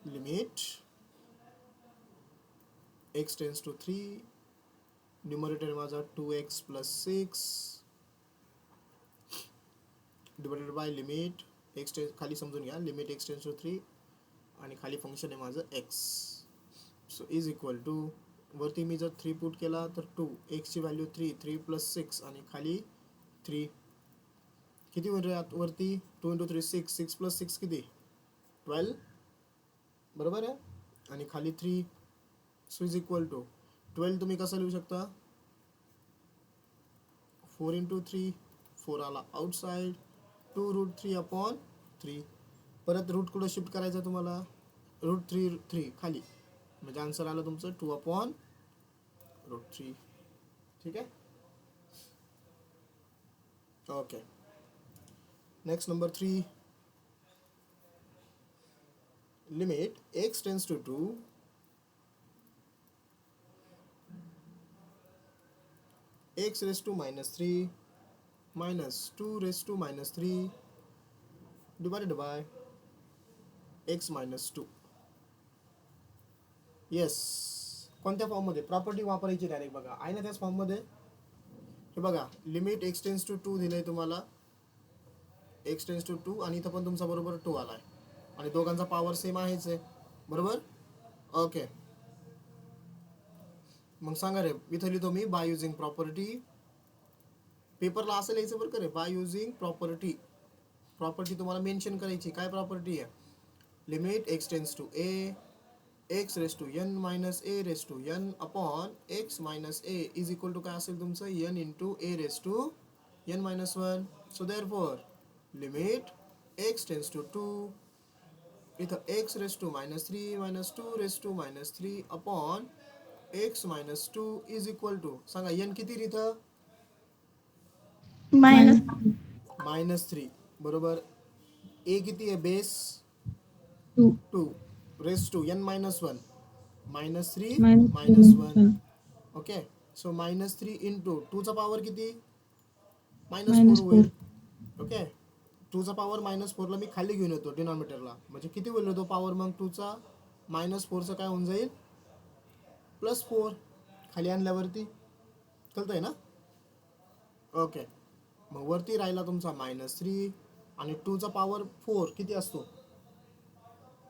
Limit x tends to 3, numerator माझा 2x + 6 divided bye limit x खाली समजून घ्या, लिमिट x टेन्स टू 3 आणि खाली फंक्शन आहे माझं x. So is equal to, वरती मी जर 3 पुट केला तर 2, x ची व्हॅल्यू 3 + 6 आणि खाली 3. किती होईल रे वरती, 2 × 3 6, 6 + 6 किती 12, बरोबर आहे. आणि खाली 3. सो इज इक्वल टू 12 तुम्ही कसं लिहू शकता, 4 × 3, 4 आला आउटसाइड, 2√3/3. परत रूट कुठं शिफ्ट करायचं तुम्हाला, √3 खाली, म्हणजे आन्सर आलं तुमचं 2/√3. ठीक आहे. Okay. Next number 3, limit x tends to 2 x⁻³ -2⁻³ divided by x-2. Yes. कोणत्या फॉर्ममध्ये, प्रॉपर्टी वापरायची डायरेक्ट बघा, आहे ना त्याच फॉर्ममध्ये. हे बघा, लिमिट x टेन्स टू 2 दिलंय तुम्हाला, x टेन्स टू 2, आणि इथं पण तुमचा बरोबर 2 आलाय, आणि दोघांचा पॉवर सेम आहेच आहे, बरोबर. ओके. मग सांगा रे, इथं लिहितो मी बाय युझिंग प्रॉपर्टी. पेपरला असं लिहायचं बरं का रे, बाय युझिंग प्रॉपर्टी. प्रॉपर्टी तुम्हाला मेन्शन करायची. काय प्रॉपर्टी आहे, limit x tends to a x⁻n upon x-a is equal to काय असेल तुमचं, n × a⁻n-1. So therefore limit x tends to 2, इथं x⁻³ -2⁻³ upon x-2 is equal to, सांगा n किती इथं, -3, बरोबर. a किती आहे बेस, 2 raise to n-1 -3 -1. Okay. So -3 into 2चा पॉवर किती, -4 होईल. ओके. 2चा पॉवर -4 ला मी खाली घेऊन येतो डिनॉमिनेटरला, म्हणजे किती होईल तो पॉवर, मग 2चा -4चा काय होऊन जाईल, +4 खाली आणल्यावरती. कळतंय ना. ओके. मग वरती राहिला तुमचा -3 आणि 2चा पॉवर 4 किती असतो,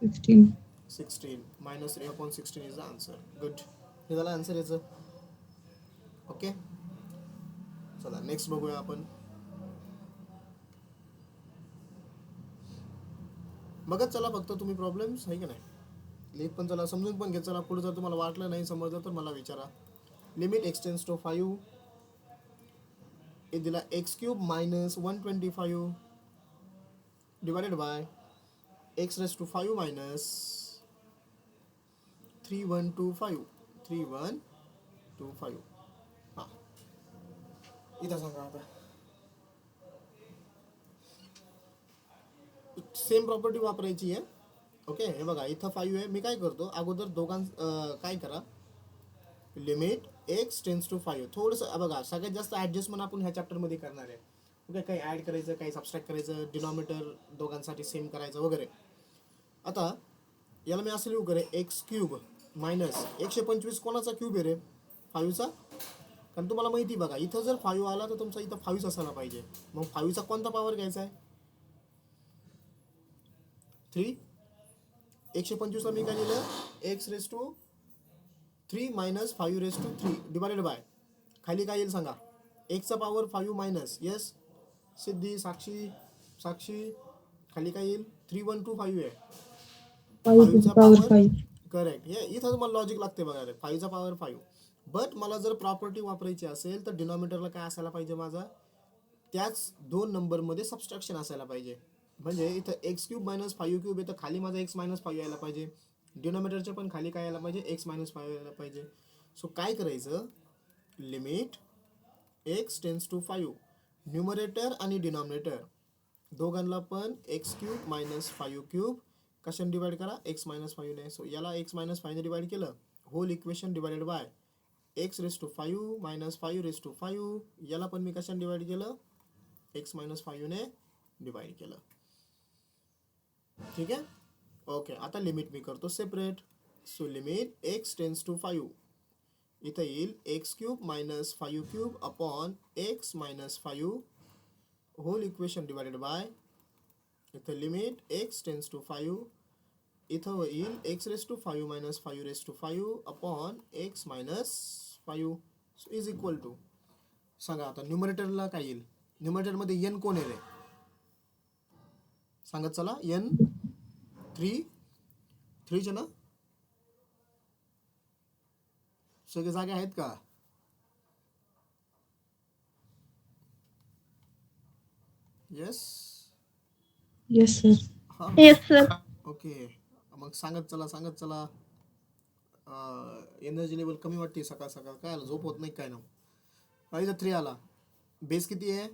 16. -3/16 इज द आन्सर. गुड. हे झालं आन्सर याचं. ओके. चला नेक्स्ट बघूया आपण. बघत चला फक्त तुम्ही प्रॉब्लेम्स आहे की नाही, लिहित पण चला, समजून पण घेत चला. पुढे जर तुम्हाला वाटलं नाही समजलं तर मला विचारा. लिमिट एक्सटेंड्स टू 5 हे दिला x cube minus 125 divided by x raise to 5 minus 3125. हां इथं सांगा आता. सेम प्रॉपर्टी वापरायची आहे. ओके हे बघा इथं 5 आहे. मी काय करतो अगोदर काय करा, लिमिट एक्स टेन्स टू 5. थोडंसं बघा सगळ्यात जास्त ॲडजस्टमेंट आपण ह्या चॅप्टरमध्ये करणार आहे. ओके काही ॲड करायचं, काही सबस्ट्रॅक्ट करायचं, डिनॉमिनेटर दोघांसाठी सेम करायचं वगैरे. आता याला मी असं लिहू करे एक्स क्यूब मायनस 125 कोणाचा क्यूब आहे रे, 5चा. कारण तुम्हाला माहिती बघा इथं जर 5 आला तर तुमचा इथं 5 असायला पाहिजे. मग 5चा कोणता पॉवर घ्यायचा आहे, 3. 125ला मी काय लिहिलं, x raise to 3 minus 5 raise to 3 divided by खाली काय येईल सांगा, एक्सचा power 5 minus, yes Siddhi Sakshi खाली काय येईल 3125 आहे. 5 to the power 5. करेक्ट. हे इथं तुम्हाला लॉजिक लागते बघा रे, 5चा पॉवर 5. बट मला जर प्रॉपर्टी वापरायची असेल तर डिनॉमिनेटरला काय असायला पाहिजे माझा, त्याच 2 नंबरमध्ये सबस्ट्रॅक्शन असायला पाहिजे. म्हणजे इथं एक्स क्यूब मायनस 5 क्यूब आहे तर खाली माझा एक्स मायनस 5 यायला पाहिजे. डिनॉमिनेटरच्या पण खाली काय यायला पाहिजे, एक्स मायनस 5 यायला पाहिजे. सो काय करायचं, limit x tends to 5, numerator आणि डिनॉमिनेटर दोघांना पण एक्स क्यूब मायनस 5 क्यूब कशाने डिवाइड करा, एक्स मायनस 5 ने. सो याला एक्स मायनस 5 ने डिवाइड केलं, whole equation divided by x raise to 5 minus 5 raise to 5. याला पण मी कशाने डिवाइड केलं, एक्स मायनस 5 ने डिवाइड केलं. ठीक आहे. ओके आता लिमिट मी करतो separate. So limit x tends to 5 इथं येईल x cube minus 5 cube upon x minus 5 whole equation divided by इथं लिमिट एक्स टेन्स टू 5 इथं येईल x raise to 5 minus 5 raise to 5 upon x minus 5. So is equal to सांगा आता न्यूमरेटरला काय येईल, न्यूमरेटरमध्ये N कोण आहे रे सांगत चला, एन 3 ना सगळे जागे आहेत का, येस Yes, sir. हां Yes, sir. ओके. मग सांगत चला एनर्जी लेवल कमी वाटते सकाळ सकाळ, काय आलं झोप होत नाही काय ना. इथं 3 आला, बेस किती आहे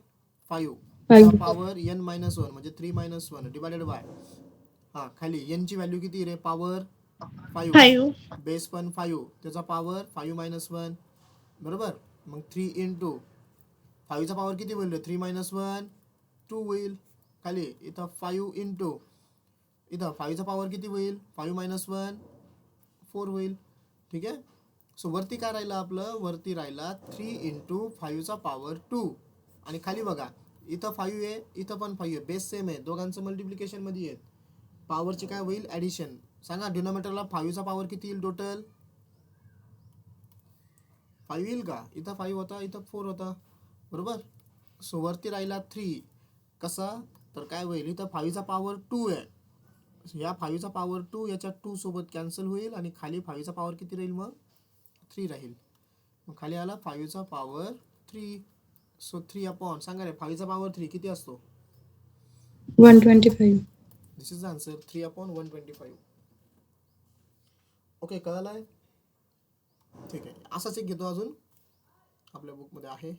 5, 5. पॉवर एन मायनस 1 म्हणजे 3 मायनस 1 डिवायडेड बाय हां खाली एन ची व्हॅल्यू किती रे, पॉवर 5 5. बेस पण 5 त्याचा पॉवर 5 मायनस 1 बरोबर. मग 3 इंटू 5चा पॉवर किती होईल रे, 3 मायनस 1 2 होईल. खाली इथं 5 इंटू इथं 5चा पॉवर किती होईल, 5 मायनस 1 4 होईल. ठीक आहे. सो वरती काय राहिलं आपलं, वरती राहिला 3 इंटू 5चा पॉवर 2 आणि खाली बघा इथं 5 आहे इथं पण 5 आहे, बेस सेम आहे, दोघांचं मल्टिप्लिकेशन मध्ये आहेत. पॉवरची काय होईल ॲडिशन सांगा, डिनॉमिनेटरला 5चा पॉवर किती येईल, टोटल 5 येईल का, इथं 5 होता इथं 4 होता बरोबर. सो वरती राहिला 3 कसा तर काय होईल, इथं 5चा पॉवर 2 आहे, या 5चा पॉवर 2 याच्या 2 सोबत कॅन्सल होईल आणि खाली 5चा पॉवर किती राहील मग 3 राहील. मग खाली आला 5चा पॉवर 3. सो 3 अपॉन सांगा रे 5चा पॉवर 3 किती असतो, 125. This is the answer 3 upon 125. Okay कळालाय. ठीक आहे असाच एक घेतो अजून आपल्या बुकमध्ये आहे.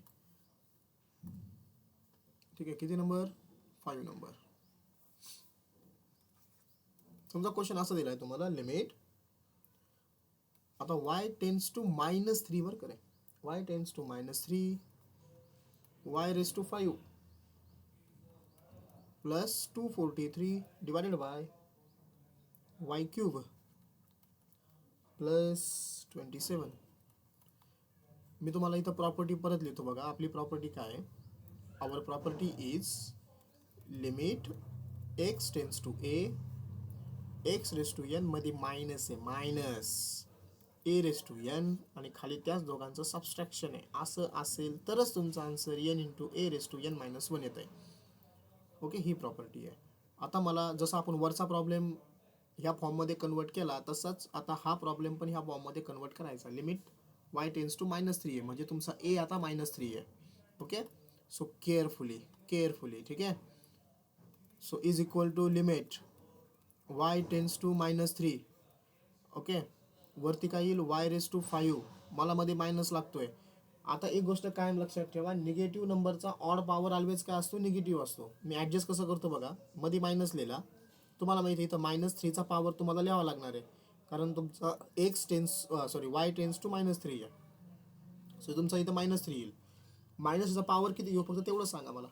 ठीक आहे किती नंबर 5 नंबर. समजा क्वेश्चन असा दिलाय तुम्हाला, लिमिट आता y टेन्स टू मायनस 3 वर करे, y tends to minus 3 y raise to 5 plus 243 divided by y cube plus 27. मी तुम्हाला इथं प्रॉपर्टी परत लिहितो बघा. आपली प्रॉपर्टी काय आहे, our property is limit x tends to A X raise to N मध्ये मायनस आहे, minus A raise to N आणि खाली त्याच दोघांचं सबस्ट्रॅक्शन आहे, असं असेल तरच तुमचा answer n into a raise to N minus one येत आहे. ओके, ही प्रॉपर्टी आहे. आता मला जसं आपण वरचा प्रॉब्लेम ह्या फॉर्ममध्ये कन्वर्ट केला तसंच आता हा प्रॉब्लेम पण ह्या फॉर्ममध्ये कन्वर्ट करायचा. लिमिट वाय टेन्स टू -3 आहे म्हणजे तुमचा ए आता -3 आहे. ओके, सो केअरफुली ठीक आहे. So is equal to limit y tends to -3. Okay, वरती काय येईल वाय रेस टू 5. मला मध्ये मायनस लागतोय. आता एक गोष्ट कायम लक्षात ठेवा, निगेटिव्ह नंबरचा ऑड पॉवर ऑलवेज काय असतो, निगेटिव्ह असतो. मी ॲडजस्ट कसं करतो बघा, मध्ये मायनस लिहिला, तुम्हाला माहिती आहे इथं -3चा पॉवर तुम्हाला लिहावा लागणार आहे कारण तुमचा वाय टेन्स टू -3 आहे. सो तुमचा इथं -3 येईल. मायनसचा पॉवर किती येऊ फक्त तेवढं सांगा मला.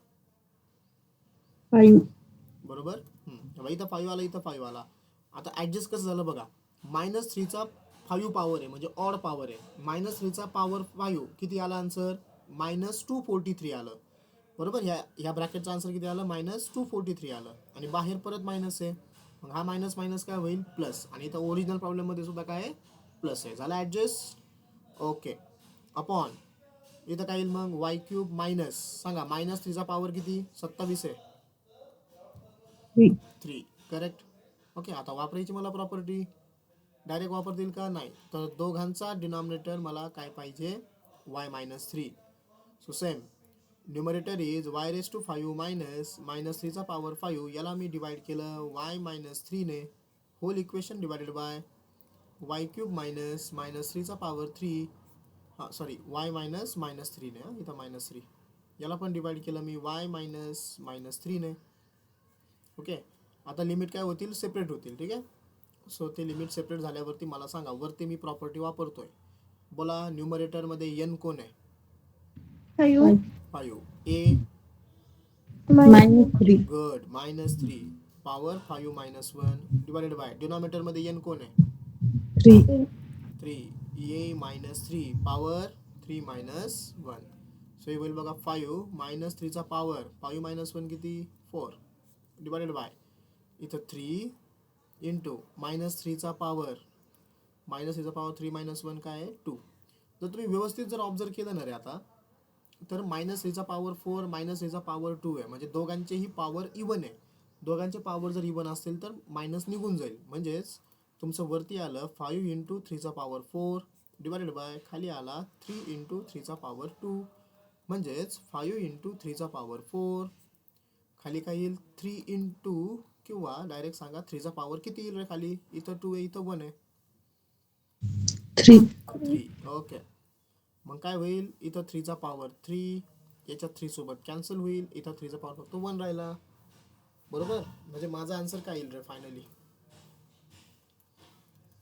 5. बरोबर. इथं 5 आला, इथं 5 आला. आता ॲडजस्ट कसं झालं बघा, -3चा 5 पॉवर आहे म्हणजे ऑड पॉवर आहे. -3चा पॉवर 5 किती आला आन्सर, -243 आलं. बरोबर, ह्या ब्रॅकेटचा आन्सर किती आलं, -243 आलं. आणि बाहेर परत मायनस आहे, मग हा मायनस मायनस काय होईल, प्लस. आणि इथं ओरिजिनल प्रॉब्लेममध्ये सुद्धा काय आहे, प्लस आहे. झालं ॲडजस्ट. ओके, अपॉन इथं काय येईल मग, वाय क्यूब मायनस, सांगा -3चा पॉवर किती, 27 आहे. 3 करेक्ट. ओके, आता वापरायची मला प्रॉपर्टी. डायरेक्ट वापरतील का, नाही. तर दोघांचा डिनॉमिनेटर मला काय पाहिजे, Y -3. So same numerator is Y raise to 5 minus -3चा पॉवर 5. याला मी डिवाइड केलं वाय -3 ने, whole equation divided by Y cube minus -3चा पॉवर 3. वाय -3 ने, इथं -3. याला पण डिवाइड केलं मी वाय -3 ने. ओके, आता लिमिट काय होतील, सेपरेट होतील. ठीक आहे. सो ते लिमिट सेपरेट झाल्यावरती मला सांगा, वरती मी प्रॉपर्टी वापरतोय. बोला, न्यूमरेटरमध्ये एन कोण आहे, 5. A -3. Good, -3 power 5 -1 divided by डिनॉमिनेटरमध्ये एन कोण आहे, 3. 3. ए -3 पॉवर 3 -1. सो हे होईल बघा 5 -3चा पॉवर 5 -1 किती, 4 डिवाइडेड बाय इथं 3 इंटू -3चा पॉवर 3 -1 काय आहे, 2. जर तुम्ही व्यवस्थित जर ऑब्झर्व केलं ना रे आता, तर -3चा पॉवर 4 -3चा पॉवर 2 आहे म्हणजे दोघांचेही पॉवर इवन आहे. दोघांचे पॉवर जर इवन असतील तर मायनस निघून जाईल. म्हणजेच तुमचं वरती आलं 5 इंटू 3चा पॉवर 4 डिवाइडेड बाय खाली आला 3 इंटू 3चा पॉवर 2 म्हणजेच 5 इंटू 3चा पॉवर 4 खाली काय येईल 3 इंटू, किंवा डायरेक्ट सांगा 3चा पॉवर किती येईल रे खाली, इथं 2 आहे इथं 1 आहे, 3. ओके, मग काय होईल, इथं 3चा पॉवर 3, याच्यात 3 सोबत कॅन्सल होईल, इथं 3चा पॉवर फक्त 1 राहिला. बरोबर, म्हणजे माझा आन्सर काय येईल रे फायनली,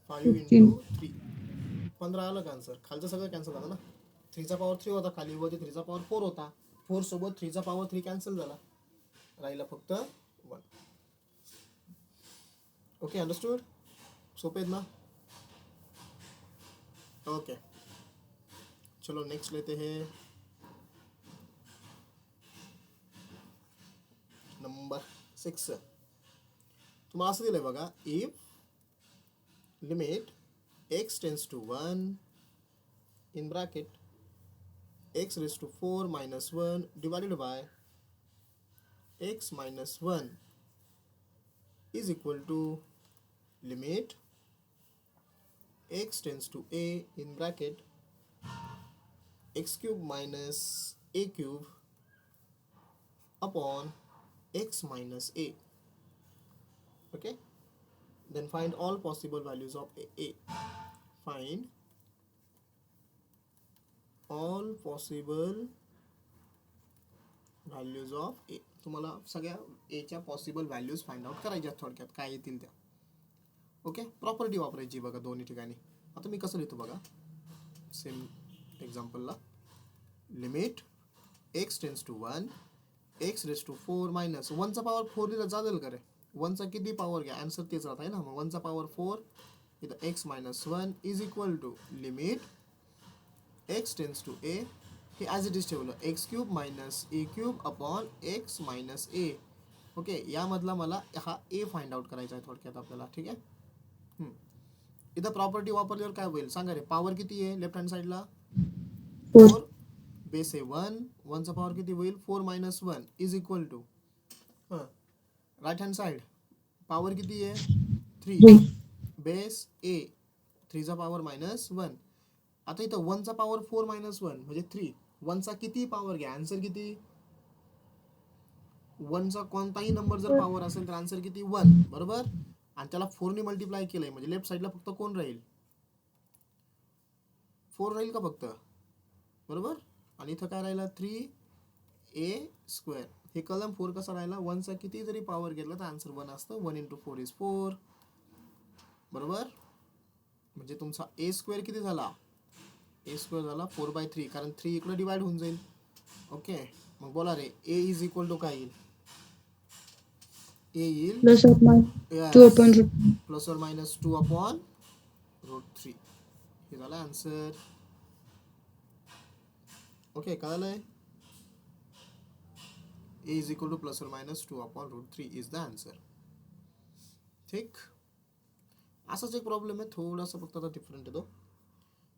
5 इंटू 3, 15 आलं का आन्सर. खालचं सगळं कॅन्सल झालं ना, 3चा पॉवर 3 होता खाली, वरती 3चा पॉवर 4 होता, 4 सोबत 3चा पॉवर 3 कॅन्सल झाला, राहिला फक्त 1. Okay, understood. सोपे आहेत ना. ओके, चलो नेक्स्ट लेते हैं नंबर 6. तुम्हाला असं दिलंय बघा, if limit x tends to 1 in bracket x raise to 4 -1 divided by x -1 is equal to limit x tends to a in bracket x cube minus a cube upon x minus a. Okay, then find all possible values of a. Find all possible values of a. तुम्हाला सगळ्या एच्या possible values find out करायच्या, थोडक्यात काय येतील त्या. Okay, property वापरायची बघा दोन्ही ठिकाणी. आता मी कसं लिहितो बघा, सेम एक्झाम्पलला, limit x tends to 1 x raise to 4 minus 1चा पॉवर 4 दिला चालेल का रे, 1चा किती पॉवर घ्या, आन्सर तेच राहत आहे ना. मग 1चा पॉवर 4 इथं x -1 is equal to limit x tends to a, हे ॲज इट इज ठेवलं, x cube minus a cube upon x minus a. Okay, यामधला मला हा ए फाइंड आउट करायचा आहे थोडक्यात आपल्याला. ठीक आहे, इथं प्रॉपर्टी वापरल्यावर काय होईल सांगा रे. पॉवर किती आहे लेफ्ट हँड साईडला 4 4 बेस आहे 1. 1चा पॉवर किती होईल 4 - 1 is equal to right hand side power किती आहे 3 3 बेस ए 3चा पॉवर -1. आता इथं 1चा पॉवर 4 - 1 म्हणजे 3. 1चा किती पॉवर घ्या आन्सर किती 1चा कोणताही नंबर जर पॉवर असेल तर आन्सर किती 1 बरोबर. आणि त्याला 4 ने मल्टिप्लाय केलंय म्हणजे लेफ्ट साईडला फक्त कोण राहील 4 राहील का फक्त बरोबर. आणि इथं काय राहिलं 3a². हे कलम 4 कसा राहिला 1चा किती जरी पॉवर घेतला तर आन्सर 1 असतं. 1 × 4 = 4 बरोबर. म्हणजे तुमचा a² किती झाला a² झाला 4/3 कारण 3 इकडे डिवाइड होऊन जाईल. ओके मग बोला रे a इज इक्वल टू काय येईल a येईल plus or minus 2 upon root +or -2/√3 हे झालं आन्सर. ओके कळलंय a is equal to +or -2/√3 is the answer. ठीक असाच एक प्रॉब्लेम आहे थोडासा फक्त आता डिफरंट येतो.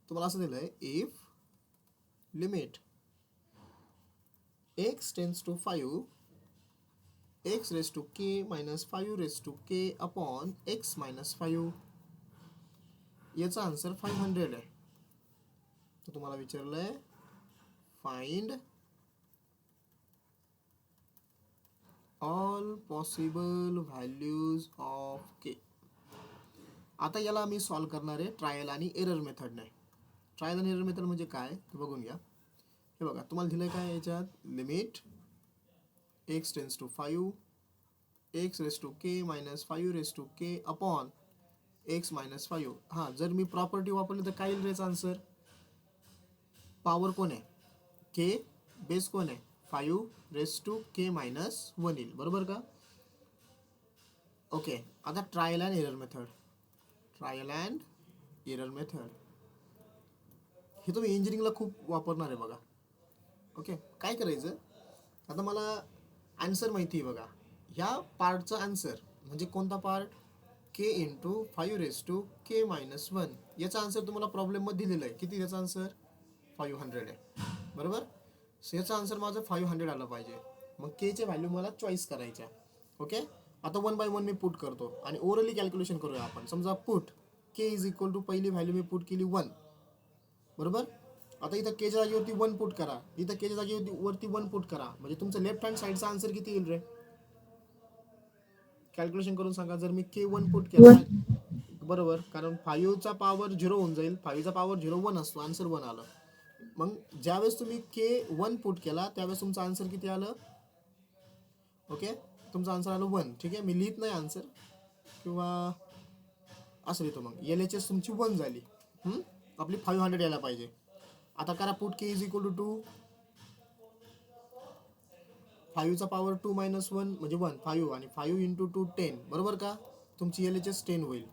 तुम्हाला असं दिलंय if limit x tends to 5 x raised to k minus 5 raised to k upon x minus 5 याचा आन्सर 500 आहे. तर तुम्हाला विचारलंय find all possible values of K. आता याला मी सॉल्व करणार आहे ट्रायल आणि एरर मेथडने. ट्रायल आणि एरर मेथड म्हणजे काय ते बघून घ्या. हे बघा तुम्हाला दिलंय काय याच्यात limit x tends to 5 x raised to k minus 5 raised to k upon x minus 5. हां जर मी प्रॉपर्टी वापरली तर काय येईल याचा आन्सर पॉवर कोण आहे k बेस कोण आहे 5 raised to k minus 1 येईल बरोबर का. ओके आता trial and error method. Trial and error method हे तुम्ही इंजिनिअरिंगला खूप वापरणार आहे बघा. ओके काय करायचं आता मला आन्सर माहिती आहे बघा. ह्या पार्टचा आन्सर म्हणजे कोणता part k × 5 raised to k minus 1 याचा आन्सर तुम्हाला प्रॉब्लेममध्ये दिलेला आहे. किती याचा आन्सर 500 आहे बरोबर. सो याचा आन्सर माझं 500 आला पाहिजे. मग k चे व्हॅल्यू मला चॉईस करायच्या. ओके आता 1 बाय 1 मी पुट करतो आणि ओरली कॅल्क्युलेशन करूया आपण. समजा put k is equal to पहिली व्हॅल्यू मी पुट केली 1 बरोबर. आता इथं k च्या जागेवरती 1 पुट करा इथं k च्या जागेवरती 1 पुट करा म्हणजे तुमचं लेफ्ट हँड साईडचा आन्सर किती येईल रे कॅल्क्युलेशन करून सांगा. जर मी k 1 पुट केला बरोबर कारण 5चा पॉवर 0 होऊन जाईल. 5चा पॉवर 0 1 असतो आन्सर 1 आलं. मग ज्यावेळेस तुम्ही k 1 पुट केला त्यावेळेस तुमचं आन्सर किती आलं ओके तुमचं आन्सर आलं 1. ठीक आहे मी लिहित नाही आन्सर किंवा असं लिहितो. मग LHS तुमची 1 झाली. आपली 500 यायला पाहिजे. आता करा put k is equal to 2 5चा पॉवर 2 - 1 म्हणजे 1 5 आणि 5 × 2 10 बरोबर का. तुमची LHS 10 होईल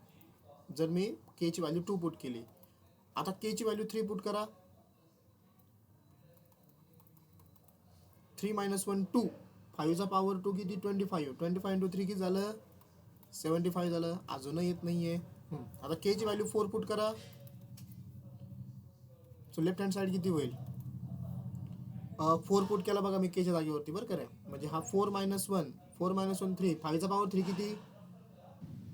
जर मी k ची व्हॅल्यू 2 पुट केली. आता k ची व्हॅल्यू 3 पुट करा 3 - 1 2 5चा पॉवर 2 किती 25 25 × 3 किती झालं 75 झालं. अजूनही येत नाहीये. आता k ची व्हॅल्यू 4 पुट करा सो लेफ्ट हँड साईड किती होईल 4 पुट केला बघा मी k च्या जागेवरती बरं करा म्हणजे हा 4 - 1 4 - 1 3 5चा पॉवर 3 किती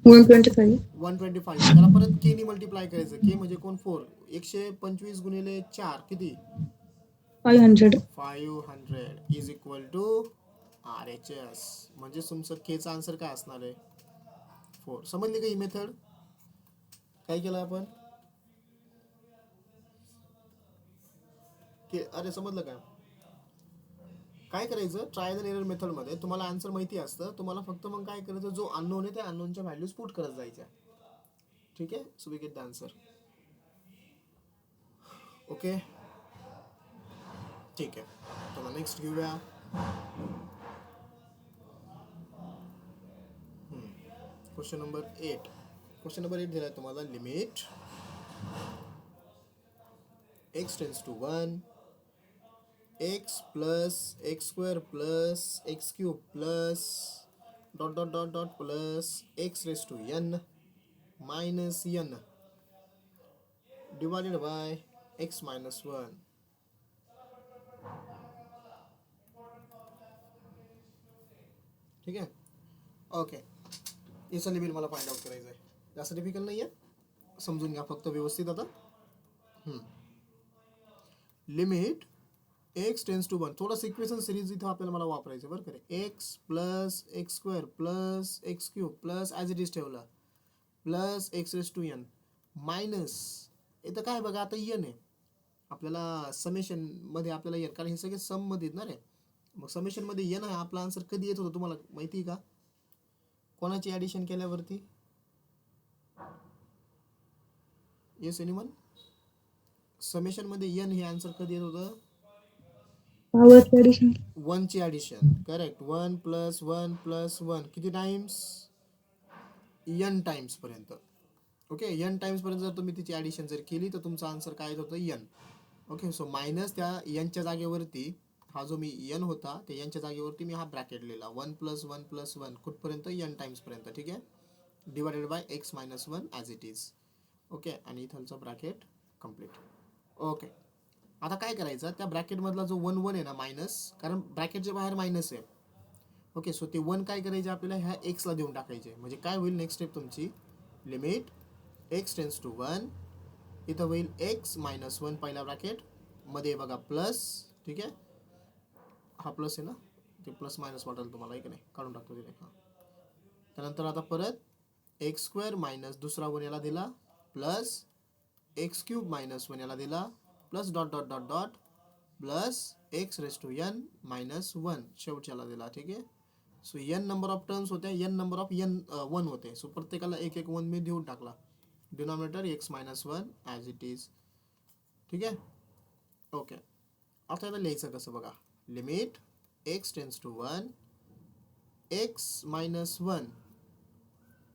125 125 त्याला परत k ने मल्टिप्लाय करायचं. k म्हणजे कोण 4 125 गुणिले 4 किती 500 500 इज इक्वल टू RHS म्हणजे तुमचं k चा आन्सर काय असणार आहे 4. समजली का ही मेथड काय केलं आपण अरे समजलं का काय करायचं ट्रायल अँड एरर मेथड मध्ये तुम्हाला आन्सर माहिती असतं. तुम्हाला फक्त मग काय करायचं जो अननोन आहे त्या अननोनच्या व्हॅल्यूज पुट करत जायच्या. ठीक आहे so we get the answer. Okay ठीक आहे तुम्हाला नेक्स्ट घेऊया. Question number 8. क्वेश्चन नंबर 8 दिला आहे तुम्हाला limit x tends to 1 x plus x² plus x³ plus dot plus x raised to n minus n divided by x minus 1. ठीक आहे. Okay, याचं लिमिट मला फाइंड आउट करायचं आहे. जास्त डिफिकल्ट नाही आहे, समजून घ्या फक्त व्यवस्थित. आता लिमिट एक्स टेन्स टू 1. थोडं इक्वेशन सिरीज इथं आपल्याला मला वापरायचं बरं का. X plus X square plus X cube plus as it is ठेवला plus x raise to N minus इथं काय बघा आता एन आहे आपल्याला समेशन मध्ये आपल्याला एन, कारण हे सगळे सम मध्ये आहेत ना रे. मग समेशन मध्ये एन आहे. आपला आन्सर कधी येत होता तुम्हाला माहिती आहे का? कोणाची ॲडिशन केल्यावरती? Yes anyone? समेशन मध्ये एन हे आन्सर कधी येत होतं? Power addition. 1 ची ॲडिशन. करेक्ट. 1 प्लस 1 प्लस 1 किती टाइम्स? एन टाइम्स पर्यंत. ओके, एन टाइम्स पर्यंत जर तुम्ही तिची ॲडिशन जर केली तर तुमचा आन्सर काय येत होतं? एन. ओके, सो मायनस त्या एनच्या जागेवरती हा जो मी एन होता त्या एनच्या जागेवरती मी हा ब्रॅकेट लिहिला 1 प्लस 1 प्लस 1 कुठपर्यंत? एन टाइम्स पर्यंत. ठीक आहे, divided by x minus 1 as it इज. ओके, आणि इथलचं ब्रॅकेट कम्प्लीट. ओके, आता काय करायचं? त्या ब्रॅकेटमधला जो 1 1 आहे ना मायनस, कारण ब्रॅकेटच्या बाहेर मायनस आहे. ओके, सो ते 1 काय करायचे आपल्याला ह्या एक्सला देऊन टाकायचे. म्हणजे काय होईल नेक्स्ट स्टेप तुमची? Limit x tends to 1. इथं होईल एक्स मायनस 1 पहिला ब्रॅकेट मध्ये बघा प्लस. ठीक आहे, हा प्लस आहे ना, ते प्लस मायनस वाटेल तुम्हाला की नाही, काढून टाकतो तिथे. हां, त्यानंतर आता परत एक्स स्क्वेअर मायनस दुसरा 1 याला दिला प्लस एक्स क्यूब मायनस 1 याला दिला plus dot dot dot dot plus x raise to N minus 1 शेवटच्याला दिला. ठीक आहे, so n number of terms होत्या, एन नंबर ऑफ एन 1 होते. सो प्रत्येकाला एक एक 1 मी देऊन टाकला. Denominator x minus 1 as it is. ठीक आहे. ओके, आता याला लिहायचं कसं बघा. Limit x tends to 1 x minus 1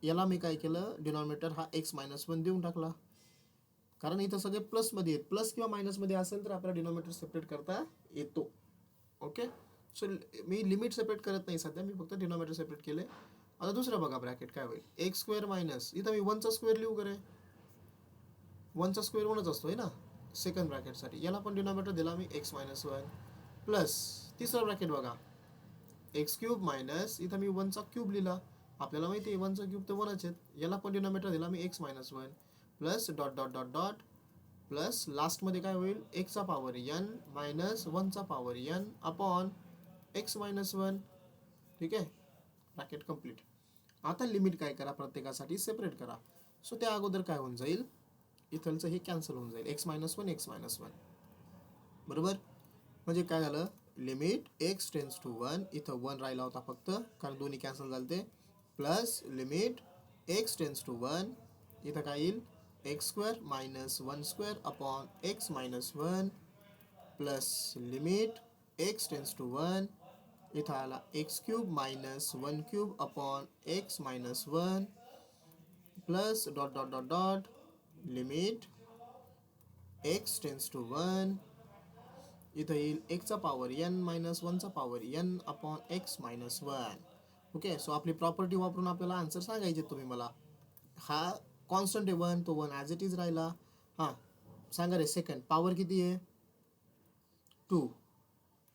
याला मी काय केलं? डिनॉमिनेटर हा एक्स मायनस 1 देऊन टाकला, कारण इथं सगळे प्लसमध्ये आहेत. प्लस किंवा मायनसमध्ये असेल तर आपल्याला डिनॉमिनेटर सेपरेट करता येतो. ओके, सो मी लिमिट सेपरेट करत नाही सध्या, मी फक्त डिनॉमिनेटर सेपरेट केले. आता दुसरं बघा ब्रॅकेट काय होईल? एक्स स्क्वेअर मायनस इथं मी 1चा स्क्वेअर लिहू करे. 1चा स्क्वेअर 1च असतो आहे ना सेकंड ब्रॅकेटसाठी. याला पण डिनॉमिनेटर दिला मी एक्स मायनस 1 प्लस तिसरा ब्रॅकेट बघा एक्स क्यूब मायनस इथं मी 1चा क्यूब लिहिला. आपल्याला माहिती आहे 1चा क्यूब तर 1च आहेत. याला पण डिनॉमिनेटर दिला मी x minus 1 plus dot dot dot dot plus लास्टमध्ये काय होईल? एक्सचा पॉवर एन मायनस 1चा power n upon x minus 1. ठीक आहे, ब्रॅकेट कम्प्लीट. आता लिमिट काय करा? प्रत्येकासाठी सेपरेट करा. सो त्या अगोदर काय होऊन जाईल? इथलचं हे कॅन्सल होऊन जाईल. एक्स मायनस 1 एक्स मायनस 1 बरोबर. म्हणजे काय झालं? लिमिट एक्स टेन्स टू 1 इथं 1 राहिला होता फक्त, कारण दोन्ही कॅन्सल झाले ते. Plus limit x tends to 1 इथं काय येईल? X square minus 1 square upon x minus 1 plus limit x tends to 1 इथं आला x cube minus 1 cube upon x minus 1 plus dot dot dot dot limit x tends to 1 इथं येईल एक्सचा power n minus 1चा power n upon x minus 1. Okay, so आपली property वापरून आपल्याला answer सांगायचे तुम्ही मला. हा कॉन्स्टंट आहे 1, तो 1 ॲज इट इज राहिला. हां, सांगा रे. सेकंड पॉवर किती आहे? 2.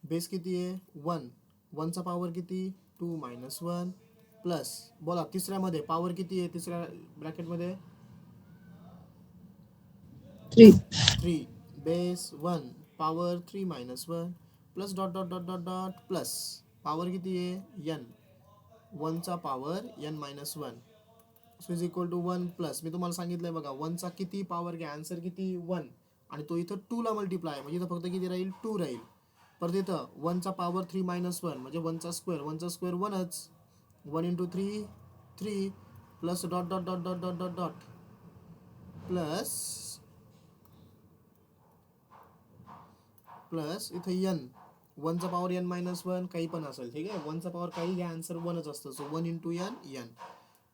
बेस किती आहे? 1. 1चा पॉवर किती? 2 मायनस 1 प्लस बोला तिसऱ्यामध्ये पॉवर किती आहे? तिसऱ्या ब्रॅकेटमध्ये 3. 3. Base 1 power 3 minus 1 plus dot dot dot dot dot plus power किती आहे? एन. 1चा power n minus 1 so is equal to 1 plus मी तुम्हाला सांगितलंय बघा 1चा किती पॉवर घ्या, आन्सर किती? 1. आणि तो इथं 2 ला मल्टिप्लाय म्हणजे इथं फक्त किती राहील? 2 राहील. परत इथं 1चा पॉवर 3 मायनस 1 म्हणजे 1चा स्क्वेअर 1च. 1 into 3 3 plus dot dot dot dot dot dot dot plus इथं एन. 1चा पॉवर एन मायनस 1 काही पण असेल. ठीक आहे, 1चा पॉवर काही घ्या, आन्सर 1च असतं. सो 1 इंटू एन एन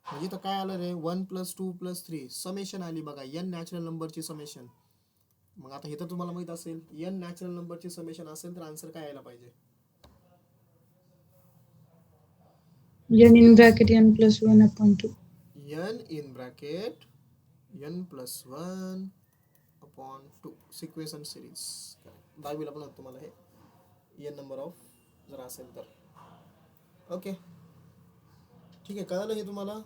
म्हणजे इथं काय आलं रे? 1 प्लस 2 प्लस 3 समेशन आली बघा. एन नॅचरल नंबरची समेशन. मग आता इथं तुम्हाला माहित असेल एन नॅचरल नंबरची समेशन असेल तर आन्सर काय यायला पाहिजे? n in bracket n plus 1 upon 2. N in bracket n plus 1 1/2 sequence and series. 10वीला पण होतं तुम्हाला हे एन नंबर ऑफ जर असेल तर. ओके ठीक आहे, कळालं हे तुम्हाला.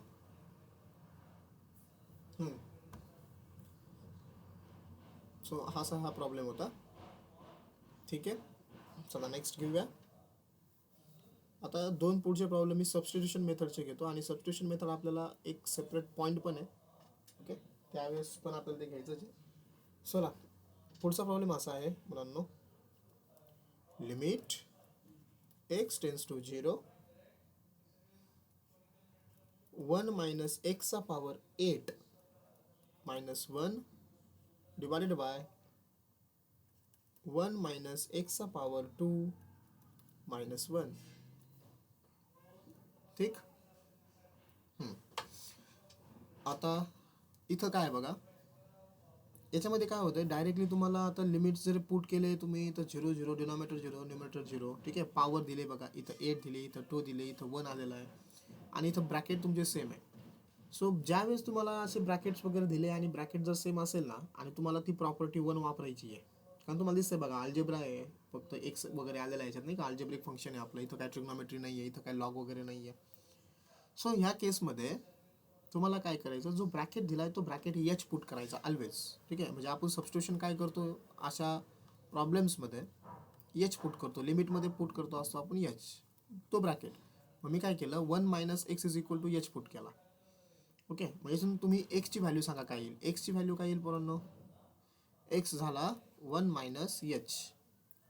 सो हा प्रॉब्लेम होता. ठीक आहे, चला नेक्स्ट घेऊया. आता दोन पुढचे प्रॉब्लेम मी सबस्टिट्यूशन मेथडचे घेतो आणि सबस्टिट्यूशन मेथड आपल्याला एक सेपरेट पॉईंट पण आहे. ओके, त्यावेळेस पण आपल्याला ते घ्यायचंच आहे. चला पुढचा प्रॉब्लेम असा आहे मुलांनो, limit x tends to 0 1 minus एक्सचा power 8 minus 1 divided by 1 minus एक्सचा पॉवर 2 मायनस 1. ठीक. आता इथं काय बघा, याच्यामध्ये काय होतं, डायरेक्टली तुम्हाला आता लिमिट जर पुट केले तुम्ही तर 0 0 डिनॉमिनेटर 0 न्यूमरेटर 0. ठीक आहे, पॉवर दिले बघा, इथं 8 दिले, इथं 2 दिले, इथं 1 आलेला आहे आणि इथं ब्रॅकेट तुमचे सेम आहे. सो ज्यावेळेस तुम्हाला असे ब्रॅकेट्स वगैरे दिले आणि ब्रॅकेट जर सेम असेल ना आणि तुम्हाला ती प्रॉपर्टी 1 वापरायची आहे, कारण तुम्हाला दिसतंय बघा अल्जेब्रा आहे, फक्त एक्स वगैरे आलेला आहे याच्यात नाही का, अल्जेब्रिक फंक्शन आहे आपलं, इथं काय ट्रिग्नॉमेट्री नाही आहे, इथं काय लॉग वगैरे नाही आहे. सो ह्या केसमध्ये तुम्हाला काय करायचं, जो ब्रॅकेट दिलाय तो ब्रॅकेट एच पुट करायचा ऑलवेज. ठीक आहे, म्हणजे आपण सबस्टिट्यूशन काय करतो अशा प्रॉब्लेम्समध्ये एच पुट करतो, लिमिटमध्ये पुट करतो असतो आपण एच, तो ब्रॅकेट. मग मी काय केलं, 1 minus x is equal to h put केला. ओके, म्हणजे तुम्ही एक्सची व्हॅल्यू सांगा काय येईल. एक्सची व्हॅल्यू काय येईल पोरांनो, एक्स झाला 1 मायनस एच.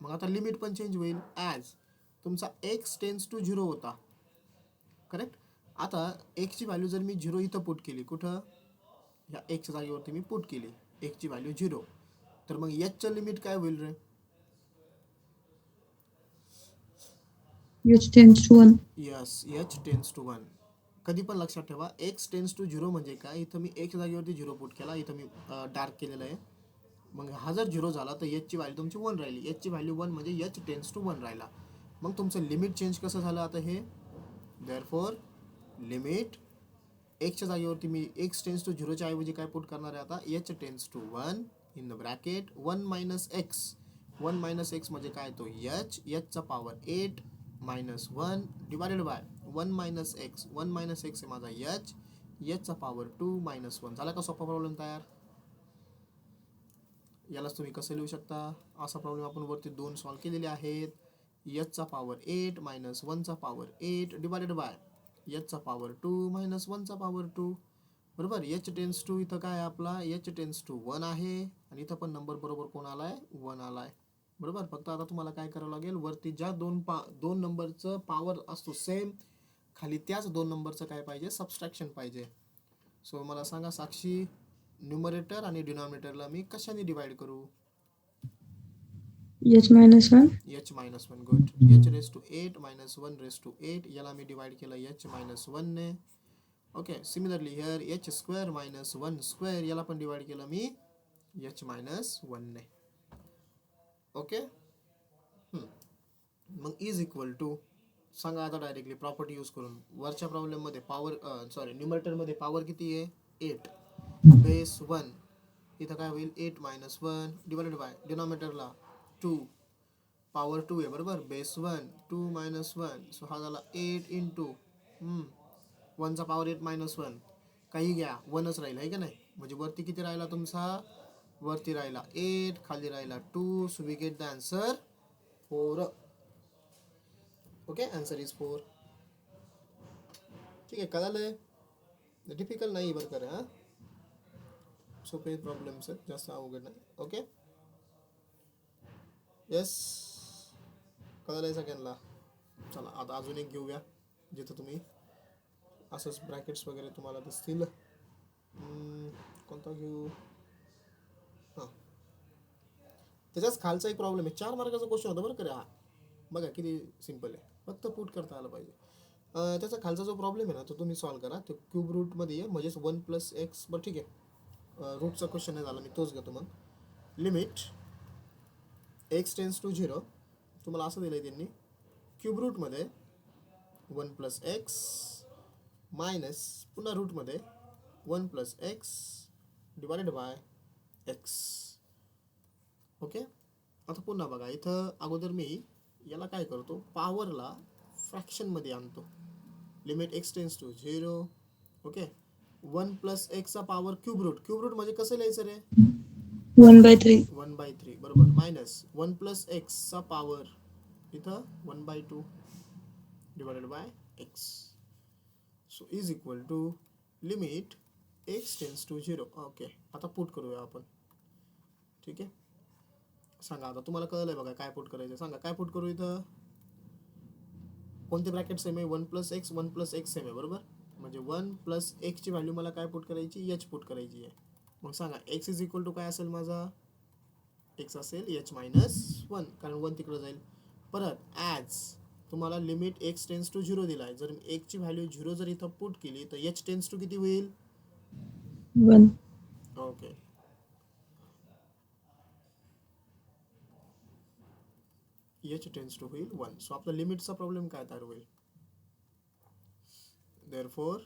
मग आता लिमिट पण चेंज होईल, ॲज तुमचा एक्स टेन्स टू 0 होता, करेक्ट. आता एक्सची व्हॅल्यू जर मी 0 इथं पुट केली, कुठं, ह्या एक्सच्या जागेवरती मी पुट केली एक्सची व्हॅल्यू 0, तर मग एचचं लिमिट काय होईल रे, h tends to 1. Yes, h tends to 1. कधी पण लक्षात ठेवा, एक्स टेन्स टू 0 म्हणजे काय, इथं मी एक्सच्या जागेवरती 0 पुट केला, इथं मी डार्क केलेलं आहे. मग हा जर 0 झाला तर एचची व्हॅल्यू तुमची 1 राहिली, एचची व्हॅल्यू 1 म्हणजे एच टेन्स टू 1 राहिला. मग तुमचं लिमिट चेंज कसं झालं आता हे, देअरफॉर लिमिट एक्सच्या जागेवरती मी एक्स टेन्स टू 0च्या ऐवजी काय पुट करणार आहे आता, h tends to 1 in the bracket 1 minus x. 1 minus x म्हणजे काय, तो एच, एचचा power 8 minus 1 divided by 1 minus x. 1 minus x आहे माझा एच, एचचा पॉवर 2 मायनस 1. झाला का सोपा प्रॉब्लेम तयार. यालाच तुम्ही कसं लिहू शकता, असा प्रॉब्लेम आपण वरती 2 सॉल्व्ह केलेले आहेत. एचचा पॉवर 8 मायनस 1चा पॉवर 8 डिवायडेड बाय एचचा पॉवर 2 मायनस 1चा पॉवर 2. बरोबर, एच टेन्स टू इथं काय आपला, एच टेन्स टू 1 आहे आणि इथं पण नंबर बरोबर कोण आलाय, 1 आलाय. बरोबर, फक्त आता तुम्हाला काय करावं लागेल, वरती ज्या दोन नंबरचं पॉवर असतो सेम, खाली त्याच 2 नंबरचं काय पाहिजे, सबस्ट्रॅक्शन पाहिजे. सो मला सांगा साक्षी, न्यूमरेटर आणि डिनॉमिनेटरला मी कशाने डिवाइड करू, h minus 1. H minus 1. Good, h raise to 8 minus 1 raise to 8, याला मी डिवाइड केलं एच मायनस 1 ने. Okay, similarly here h square minus 1 square, याला पण डिवाइड केलं मी एच मायनस 1 ने. ओके, मग इज इक्वल टू सांगा आता डायरेक्टली प्रॉपर्टी यूज करून. वरच्या प्रॉब्लेममध्ये पॉवर न्यूमरेटरमध्ये पॉवर किती आहे, 8 बेस 1, इथं काय होईल 8 मायनस 1 डिवायडेड बाय डिनॉमिनेटरला 2 पॉवर 2 आहे, बरोबर, बेस 1 2 मायनस 1. सो हा झाला 8 इंटू 1चा पॉवर 8 मायनस 1, काही घ्या 1च राहील आहे का नाही. म्हणजे वरती किती राहिला तुमचा, वरती राहिला 8, खाली राहिला 2. So we get the answer 4. Okay, answer is 4. ठीक आहे, कळालंय, डिफिकल्ट नाही बरं का, हां सोपे प्रॉब्लेम्स आहेत, जास्त अवघड नाही. ओके, येस, कळालंय सगळ्यांना. चला आता अजून एक घेऊया, जिथं तुम्ही असंच ब्रॅकेट्स वगैरे तुम्हाला दिसतील. कोणता घेऊ, हां त्याच्याच खालचा एक प्रॉब्लेम आहे, 4 मार्काचा क्वेश्चन होता बरं का. हा बघा किती सिम्पल आहे, फक्त पुट करता आलं पाहिजे. त्याचा खालचा जो प्रॉब्लेम आहे ना तो तुम्ही सॉल्व्ह करा, तो क्यूब रूटमध्ये आहे, म्हणजेच 1 प्लस एक्स. बरं ठीक आहे, रूटचा क्वेश्चन नाही झाला, मी तोच घेतो. मग लिमिट एक्स टेन्स टू 0, तुम्हाला असं दिलं आहे त्यांनी, क्यूब रूटमध्ये 1 प्लस एक्स मायनस पुन्हा रूटमध्ये 1 plus x divided by x. Okay. आता पुन्हा बघा, इथं अगोदर मी याला काय करतो, पॉवरला फ्रॅक्शनमध्ये आणतो. Limit x tends to 0. Okay. 1 plus एक्सचा power cube root. Cube root म्हणजे कसं लिहायचं रे? 1/3. 1/3 बरोबर. मायनस 1 प्लस एक्सचा पॉवर इथं 1/2 divided by x. So is equal to limit x tends to 0. Okay. आता पुट करूया आपण. ठीक आहे. सांगा आता तुम्हाला कळलंय बघा काय पुट करायचं. सांगा काय पुट करू. इथं कोणते ब्रॅकेट सेम आहे? 1 plus x 1 plus x same आहे बरोबर. म्हणजे 1 प्लस एक्सची व्हॅल्यू मला काय पुट करायची? एच पुट करायची आहे. मग सांगा एक्स इज इक्वल टू काय असेल माझा? एक्स असेल एच मायनस 1, कारण 1 तिकडं जाईल. परत ॲज तुम्हाला लिमिट एक्स टेन्स टू 0 दिला आहे. जर एक्सची व्हॅल्यू 0 जर इथं पुट केली तर एच टेन्स टू किती होईल? 1. ओके. एच टेन्स टू होईल 1. सो आपला लिमिटचा प्रॉब्लेम काय तयार होईल? Therefore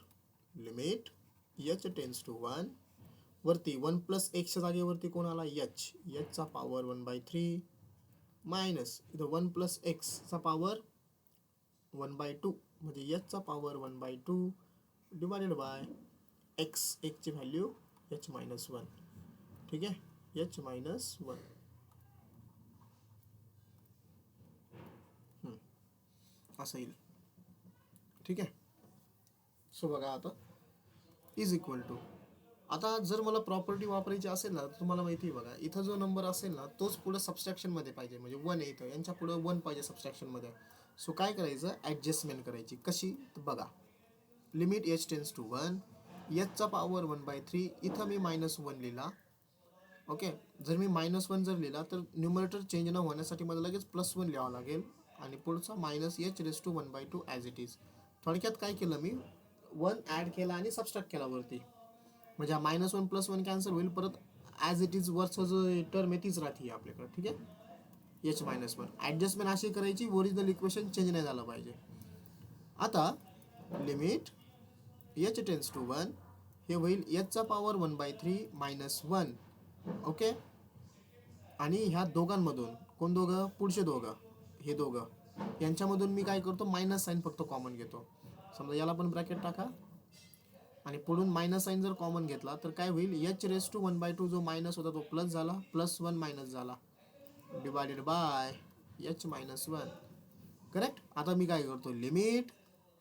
limit h tends to 1. वरती 1 प्लस एक्सच्या जागेवरती कोण आला? एच. एचचा पॉवर 1/3 मायनस इथं 1 प्लस एक्सचा पॉवर 1/2 म्हणजे एचचा पॉवर 1/2 डिवायडेड बाय एक्स. एक्सची व्हॅल्यू एच मायनस 1. ठीक आहे. एच मायनस 1 असं येईल. ठीक आहे. सो बघा आता इज इक्वल टू. आता जर मला प्रॉपर्टी वापरायची असेल ना, तर तुम्हाला माहिती आहे बघा, इथं जो नंबर असेल ना तोच पुढे सबस्ट्रॅक्शनमध्ये पाहिजे. म्हणजे 1 आहे इथं, यांच्या पुढे 1 पाहिजे सबस्ट्रॅक्शनमध्ये. सो काय करायचं? ॲडजस्टमेंट करायची. कशी? तर बघा, लिमिट एच टेन्स टू 1. एचचा पॉवर 1/3. इथं मी -1 लिहिला. ओके. जर मी -1 जर लिहिला तर न्यूमरेटर चेंज न होण्यासाठी मला लगेच +1 लिहावं लागेल. आणि पुढचा minus h raise to 1/2 as it is. थोडक्यात काय केलं मी? 1 ॲड केला आणि सबस्ट्रॅक्ट केला वरती. म्हणजे हा -1 +1 कॅन्सल होईल. परत ॲज इट इज वरचा जो टर्म आहे तीच राहते आपल्याकडे. ठीक आहे. एच -1. ॲडजस्टमेंट अशी करायची, ओरिजिनल इक्वेशन चेंज नाही झालं पाहिजे. आता लिमिट एच टेन्स टू 1 हे होईल एचचा पॉवर 1/3 -1. ओके. आणि ह्या दोघांमधून कोण दोघं? पुढचे दोघं, हे दोघं, यांच्यामधून मी काय करतो? मायनस साईन फक्त कॉमन घेतो. समजा याला पण ब्रॅकेट टाका आणि पुढून मायनस साईन जर कॉमन घेतला तर काय होईल? एच रेस टू 1/2 जो मायनस होता तो प्लस झाला, +1 मायनस झाला डिवायडेड बाय एच -1. करेक्ट. आता मी काय करतो? लिमिट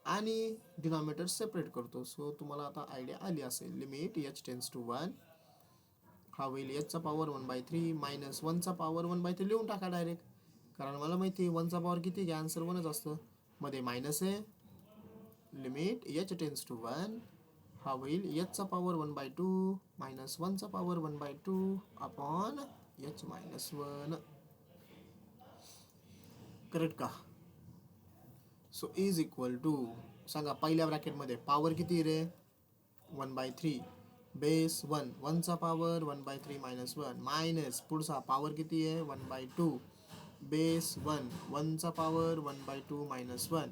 आणि डिनॉमिनेटर सेपरेट करतो. सो तुम्हाला आता आयडिया आली असेल. लिमिट एच टेन्स टू 1 हा होईल एचचा पॉवर 1/3 मायनस 1चा पॉवर 1/3 लिहून टाका डायरेक्ट, कारण मला माहिती आहे 1चा पॉवर किती घ्या, आन्सर 1च असतं. मध्ये मायनस आहे. लिमिट एच टेन्स टू 1 हा होईल एचचा पॉवर 1/2 मायनस 1चा पॉवर 1/2 अपॉन एच -1. करेक्ट का? So is equal to. सांगा पहिल्या ब्रॅकेटमध्ये पॉवर किती रे? 1/3 बेस 1. 1चा पॉवर 1/3 -1 मायनस पुढचा पॉवर किती आहे? 1/2 बेस 1. 1चा पॉवर 1/2 -1.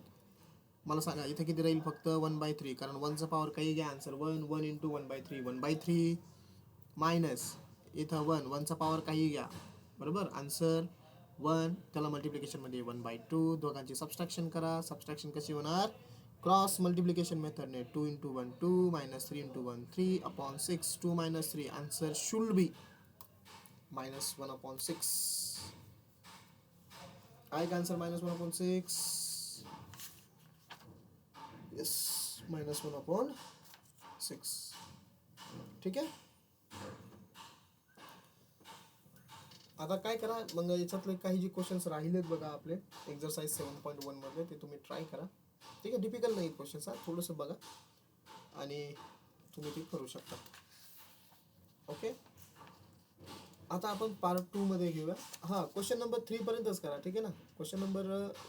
मला सांगा इथे किती राहील? फक्त 1/3, कारण 1चा पॉवर काही घ्या, आन्सर 1. 1 × 1/3 1/3 मायनस इथं 1. 1चा पॉवर काही घ्या बरोबर, आन्सर 1. त्याला मल्टिप्लिकेशनमध्ये 1/2. दोघांची सबस्ट्रॅक्शन करा. सबस्ट्रॅक्शन कशी होणार? क्रॉस मल्टिप्लिकेशन मेथडने 2 × 1 2 -3 × 1 3 अपॉन 6. 2 - 3 answer should be -1/6. आहे का आन्सर? -1/6. येस, -1/6. ठीक आहे. आता काय करा मग, याच्यातले काही जे क्वेश्चन्स राहिलेत बघा आपले एक्झरसाइज 7.1 मध्ये, ते तुम्ही ट्राय करा. ठीक आहे. डिफिकल्ट नाही क्वेश्चन्स, थोडंसं बघा आणि तुम्ही ते करू शकता. ओके. आता आपण पार्ट 2 मध्ये घेऊया. हां, क्वेश्चन नंबर 3 पर्यंतच करा. ठीक आहे ना. Question number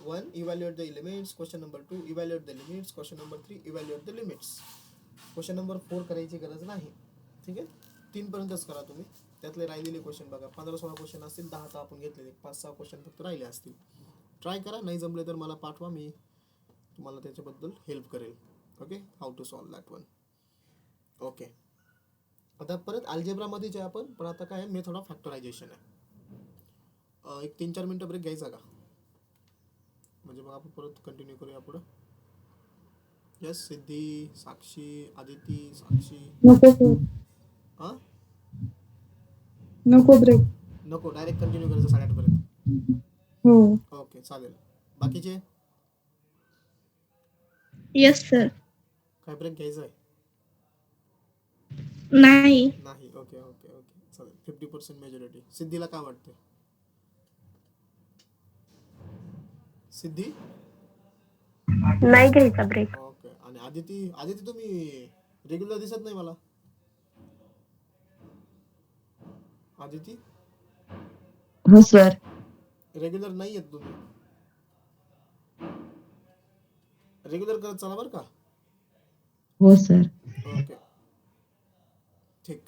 1 evaluate the limits. Question number 2 evaluate the limits. Question number 3 evaluate the limits. Question number 4 करायची गरज नाही. ठीक आहे. 3 पर्यंतच करा तुम्ही. त्यातले राहिलेले क्वेश्चन बघा, 15-16 क्वेश्चन असतील. 10 तर आपण घेतलेले, 5-6 क्वेश्चन फक्त राहिले असतील. ट्राय करा. नाही जमले तर मला पाठवा, मी तुम्हाला त्याच्याबद्दल हेल्प करेल. Okay. How to solve that one. Okay. आता परत अल्जेब्रामध्येच आहे आपण, पण आता काय मेथड ऑफ फॅक्टरायझेशन आहे. एक 3-4 मिनटं ब्रेक घ्यायचा का? म्हणजे मग आपण परत कंटिन्यू करूया पुढं. यस, सिद्धी, साक्षी, आदिती, साक्षी. नको सर, हां, नको ब्रेक. नको, डायरेक्ट कंटिन्यू करायचं 8:30 पर्यंत. हो. ओके, चालेल. बाकीचे येस सर. काय ब्रेक घ्यायचा आहे? नाही. नाही. ओके ओके ओके, चालेल. 50% मेजॉरिटी. सिद्धीला काय वाटते? सिद्धी. नाही घ्यायचा ब्रेक. ओके. आणि आदिती, आदिती तुम्ही रेग्युलर दिसत नाही मला. आदिती हो सर. रेग्युलर नाही येत तुम्ही. रेग्युलर करत चला बरं का. हो सर. ओके, ठीक.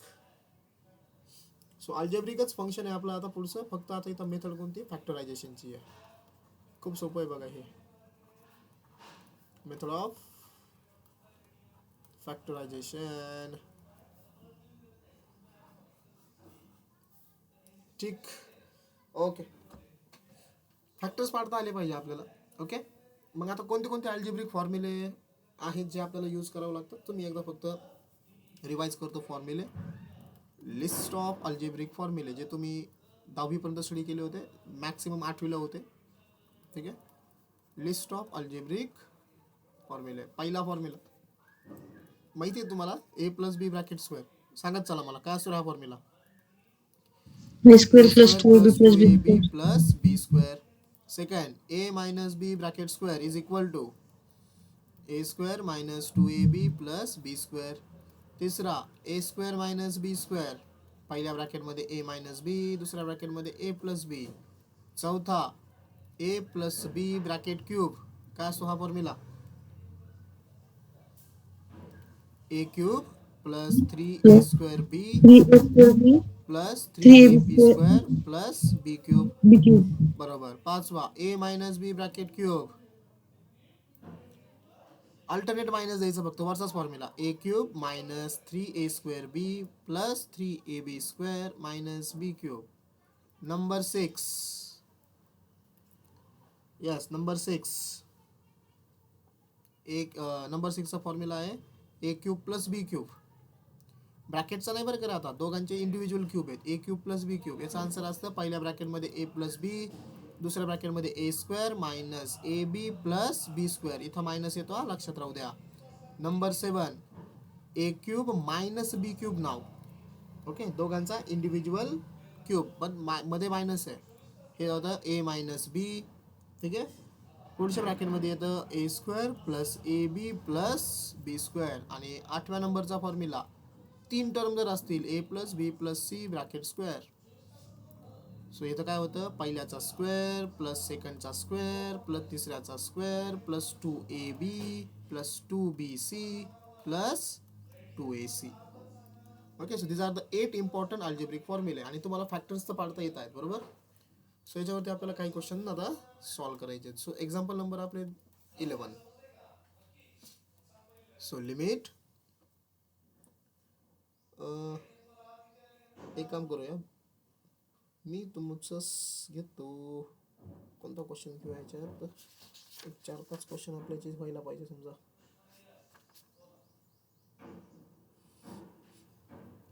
सो अल्जेब्रिकच फंक्शन आहे आपलं आता पुढचं. फक्त आता इथं मेथड कोणती? फॅक्टरायझेशनची आहे. खूप सोपं आहे बघा हे. Method of factorisation. ठीक. ओके, फॅक्टर्स पाडता आले पाहिजे आपल्याला. ओके, मग आता कोणते कोणते अल्जेब्रिक फॉर्म्युले आहेत जे आपल्याला यूज करावं लागतं? तुम्ही एकदा फक्त रिवाइज करतो फॉर्म्युले. लिस्ट ऑफ अल्जेब्रिक फॉर्म्युले जे तुम्ही 10वीपर्यंत स्टडी केले होते, मॅक्सिमम 8वीला होते. ठीक आहे. लिस्ट ऑफ अल्जेब्रिक फॉर्म्युले. पहिला फॉर्म्युला माहिती आहे तुम्हाला, a plus b bracket square. सांगत चला मला, काय असतो हा formula? A a square plus square 2ab plus plus b 2ab square. plus b square. Second, a minus b bracket square is equal to a square minus 2ab plus b square. तिसरा, a square minus b square. पहिल्या ब्रॅकेटमध्ये a minus b, दुसऱ्या ब्रॅकेटमध्ये a plus b. चौथा, a plus b bracket cube. काय असतो हा formula? a cube plus 3a square b 3a square b plus 3ab 3ab square square plus b cube. B cube. बरोबर. पाचवा, a minus b bracket cube. Alternate minus द्यायचं फक्त, वरचाच formula. A cube minus 3a square b plus 3ab square minus b cube. Number 6. Yes, number 6. एक number 6चा formula आहे a cube plus b cube. ब्रॅकेटचा नाही बरं करा आता, दोघांचे इंडिव्हिज्युअल क्यूब आहेत. A cube plus b cube. याचा आन्सर असतं पहिल्या ब्रॅकेटमध्ये ए प्लस बी, दुसऱ्या ब्रॅकेटमध्ये a square minus a b plus b square. इथं मायनस येतो हा, लक्षात राहू द्या. Number 7, a cube minus b cube now. Okay, दोघांचा इंडिव्हिज्युअल क्यूब पण मध्ये मायनस आहे. हे होतं ए मायनस बी. ठीक आहे. पुढच्या ब्रॅकेटमध्ये येतं a square plus a b plus b square. आणि 8व्या नंबरचा फॉर्म्युला, 3 टर्म जर असतील a plus b plus c bracket square. So इथं काय होतं? पहिल्याचा स्क्वेअर प्लस सेकंडचा स्क्वेअर प्लस तिसऱ्याचा square plus 2ab plus 2bc plus 2ac. Okay, so this are the 8 important algebraic फॉर्म्युले. आणि तुम्हाला फॅक्टर्स तर पाडता येत आहेत, बरोबर. सो याच्यावरती आपल्याला काही क्वेश्चन आता सॉल्व करायचे आहेत. सो एक्झाम्पल नंबर आपले 11. सो लिमिट, एक काम करूया, मी तुमचं घेतो. कोणता क्वेश्चन घेऊ याच्यात? एक 4-5 क्वेश्चन आपल्याचे व्हायला पाहिजे समजा.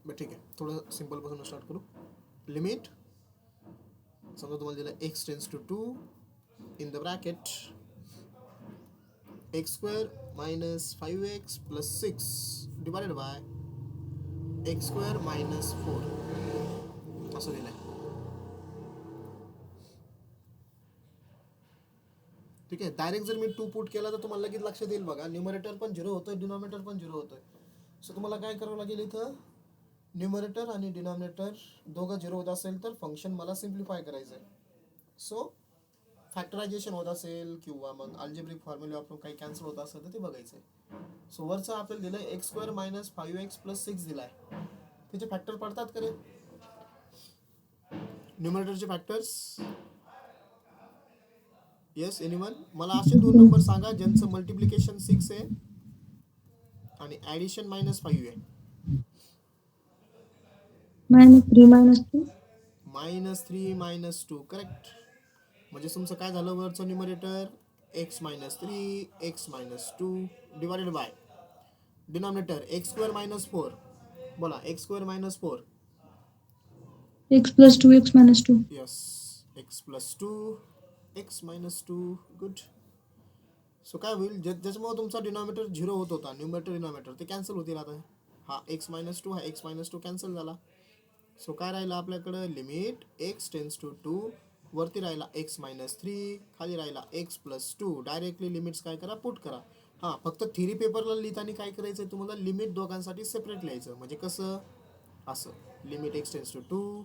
बरं ठीक आहे, थोडं सिम्पलपासून स्टार्ट करू. लिमिट, समजा तुम्हाला दिलं x tends to 2 in the bracket x square minus 5x plus 6 divided by x square minus 4 असं दिलं आहे. ठीक आहे. डायरेक्ट जर मी 2 पुट केला तर तुम्हाला लगेच लक्षात येईल बघा. न्यूमरेटर पण 0 होतोय, डिनॉमिनेटर पण 0 होतोय. सो तुम्हाला काय करावं लागेल, इथं न्यूमरेटर आणि डिनॉमिनेटर दोघं 0 होत असेल तर फंक्शन मला सिम्प्लिफाय करायचं आहे. सो फॅक्टरायझेशन होत असेल किंवा मग अल्जेब्रिक फॉर्म्युले वापरून काही कॅन्सल होत असेल तर ते बघायचं आहे. सो वरचं आपल्याला दिलं आहे x square minus 5x plus 6 दिला आहे. त्याचे फॅक्टर पडतात का रे? न्यूमरेटरचे फॅक्टर्स. Yes, anyone? मला असे 2 नंबर सांगा ज्यांचं मल्टिप्लिकेशन 6 आहे आणि ॲडिशन -5 आहे. -3 -2 -3 -2 करेक्ट. म्हणजे तुमचं काय झालं वरचं numerator x -3 x -2 divided by denominator x² - 4 बोला x² - 4 x plus 2 x minus 2. Yes x + 2 x - 2 good. So काय होईल ज्याच्यामुळे तुमचा डिनॉमिनेटर 0 होत होता न्युमरेटर डिनॉमिनेटर ते कॅन्सल होतील आता. हा x -2 हा x -2 कॅन्सल झाला. सो काय राहिलं आपल्याकडं लिमिट x टेन्स टू 2 वरती राहिला x -3 खाली राहिला x + 2. डायरेक्टली लिमिट्स काय करा पुट करा. हां फक्त थ्री पेपरला लिहिताना काय करायचं तुम्हाला लिमिट दोघांसाठी सेपरेट लिहायचं. म्हणजे कसं असं लिमिट x टेन्स टू 2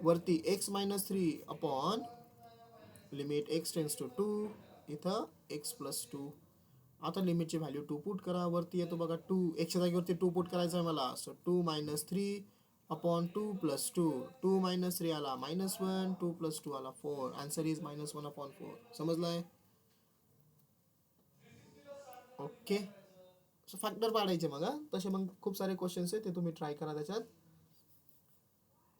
वरती x -3 upon limit x tends to 2 इथं x + 2. आता लिमिटची व्हॅल्यू 2 पुट करा. वरती येतो बघा 2 x च्या जागेवरती 2 पुट करायचं आहे मला. सो 2 - 3 अपॉन 2 + 2 2 - 3 आला -1 2 + 2 आला 4. Answer is -1/4. समजलंय? ओके. सो फॅक्टर पाडायचे मग तसे मग खूप सारे क्वेश्चन्स आहेत ते तुम्ही ट्राय करा त्याच्यात.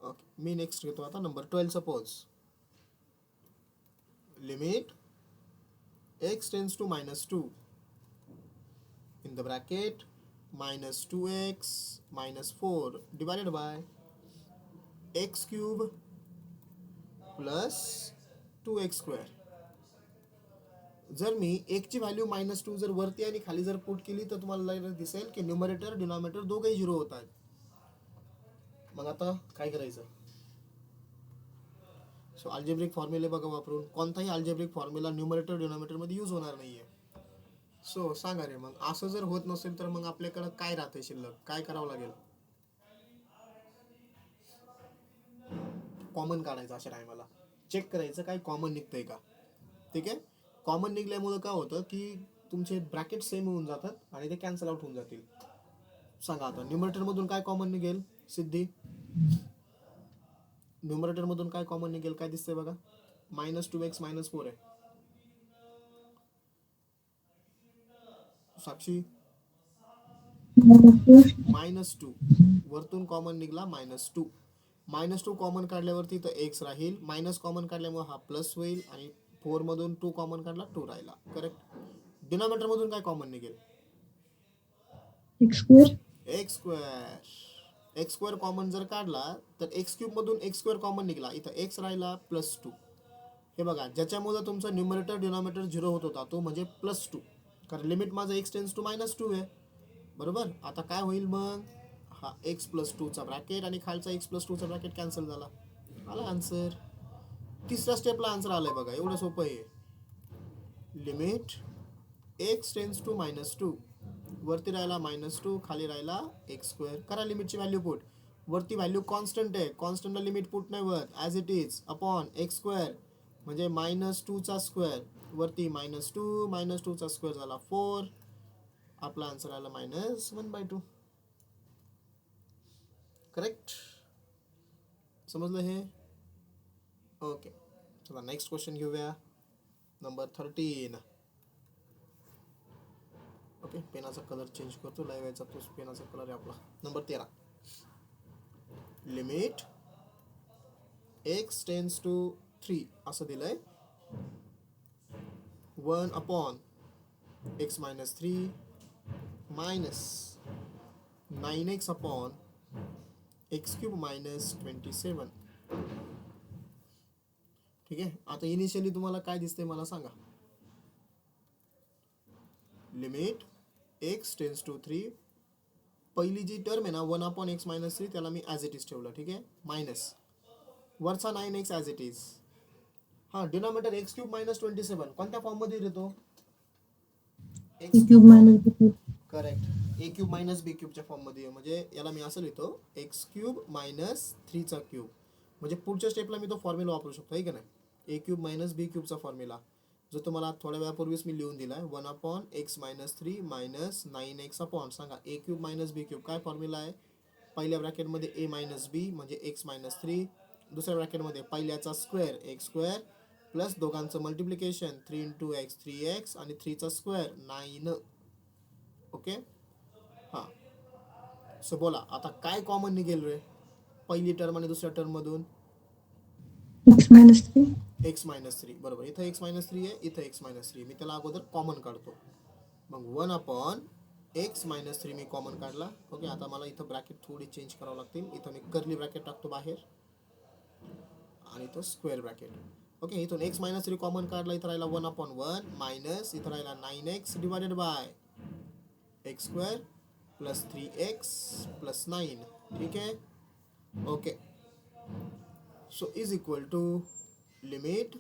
ओके मी नेक्स्ट घेतो आता number 12. Suppose limit x tends to -2 in the bracket -2x -4 divided by x³ plus 2x². जर मी एक ची व्हॅल्यू -2 जर वरती आणि खाली जर पुट केली तर तुम्हाला दिसेल की न्यूमरेटर डिनॉमिनेटर दोघेही 0 होत आहेत. मग आता काय करायचं. सो अल्जेब्रिक फॉर्म्युले बघा वापरून कोणताही अल्जेब्रिक फॉर्म्युला न्यूमरेटर डिनॉमिनेटर मध्ये यूज होणार नाहीये. सो सांगा रे मग असं जर होत नसेल तर मग आपल्याकडे काय राहते शिल्लक काय करावं लागेल. कॉमन काढायचं अशा टायमाला चेक करायचं काय कॉमन निघतंय का. ठीक आहे. कॉमन निघल्यामुळे काय होतं की तुमचे ब्रॅकेट सेम होऊन जातात आणि ते कॅन्सल आउट होऊन जातील. सांगा आता न्यूमरेटर मधून काय कॉमन निघेल सिद्धी. न्यूमरेटर मधून काय कॉमन निघेल काय दिसतंय बघा -2x -4 आहे. साक्षी -2 वरतून कॉमन निघला -2 -2 कॉमन काढल्यावरती तर x राहील मायनस कॉमन काढल्यामुळे हा प्लस होईल आणि 4 मधून 2 कॉमन काढला 2 राहिला. करेक्ट. डिनॉमिनेटर मधून काय कॉमन निघेल x² x² कॉमन जर काढला तर x³ मधून x² कॉमन निघाला इथं x राहिला +2. हे बघा ज्याच्यामुळे तुमचा न्यूमरेटर डिनॉमिनेटर 0 होत होता तो म्हणजे +2 कारण लिमिट माझं x टेन्स टू -2 आहे. बरोबर. आता काय होईल मग हा x + 2 चा ब्रॅकेट आणि खालचा x + 2 चा ब्रॅकेट कॅन्सल झाला. आला आन्सर. तिसऱ्या स्टेपला आन्सर आलाय बघा एवढं सोपं आहे. लिमिट x टेन्स टू -2 वरती राहिला -2 खाली राहिला x². करा लिमिटची व्हॅल्यू पुट. वरती व्हॅल्यू कॉन्स्टंट आहे कॉन्स्टंटला लिमिट पुट नाही होत as it is upon x² म्हणजे -2 चा स्क्वेअर वरती -2 -2 चा स्क्वेअर झाला 4. आपला आन्सर आला -1/2. करेक्ट. समजलं हे. ओके चला नेक्स्ट क्वेश्चन घेऊया नंबर 13. ओके पेनाचा कलर चेंज करतो लाईव्ह यायचा तोच पेनाचा कलर आहे आपला. Number 13 limit x tends to 3 असं दिलंय 1/x -3 -9x अपॉन x³ -27. ठीक आहे. आता इनिशियली तुम्हाला काय दिसतंय मला सांगा. लिमिट x टेन्स टू 3 पहिली जी टर्म आहे ना 1/x -3 त्याला मी ॲज इट इज ठेवलं. ठीक आहे. मायनस वरचा 9x ॲज इट इज. हां डिनॉमिनेटर x³ -27 कोणत्या फॉर्म मध्ये येतो a³ करेक्ट a³ - b³ च्या फॉर्म मध्ये म्हणजे याला मी असं लिहितो x³ - 3 चा क्यूब. म्हणजे पुढच्या स्टेपला मी तो फॉर्म्युला वापरू शकतो आहे का नाही. a³ - b³ चा फॉर्म्युला जो तुम्हाला थोड्या वेळापूर्वीच मी लिहून दिलाय 1/x -3 -9x अपॉन सांगा a³ - b³ काय फॉर्म्युला आहे. पहिल्या ब्रॅकेटमध्ये a - b म्हणजे x -3 दुसऱ्या ब्रॅकेटमध्ये पहिल्याचा स्क्वेअर x² प्लस दोघांचं मल्टिप्लिकेशन 3 × x 3x आणि 3 चा स्क्वेअर 9. ओके. हां सो बोला आता काय कॉमन निघेल रे पहिली टर्म आणि दुसऱ्या टर्म मधून x minus 3. X minus three, बरोबर. इथं एक्स मायनस थ्री आहे, इथं एक्स मायनस थ्री. मी त्याला अगोदर कॉमन काढतो. मग 1 एक्स मायनस थ्री मी कॉमन काढला. ओके, आता मला इथं ब्रॅकेट थोडी चेंज करावं लागतील. इथं मी कर्ली ब्रॅकेट टाकतो बाहेर आणि इथं स्क्वेअर ब्रॅकेट. ओके, इथून एक्स मायनस थ्री कॉमन काढला. इथं राहिला 1/1 मायनस इथं राहिला 9x divided by x square plus 3x plus 9. ठीक आहे. Okay, so is equal to limit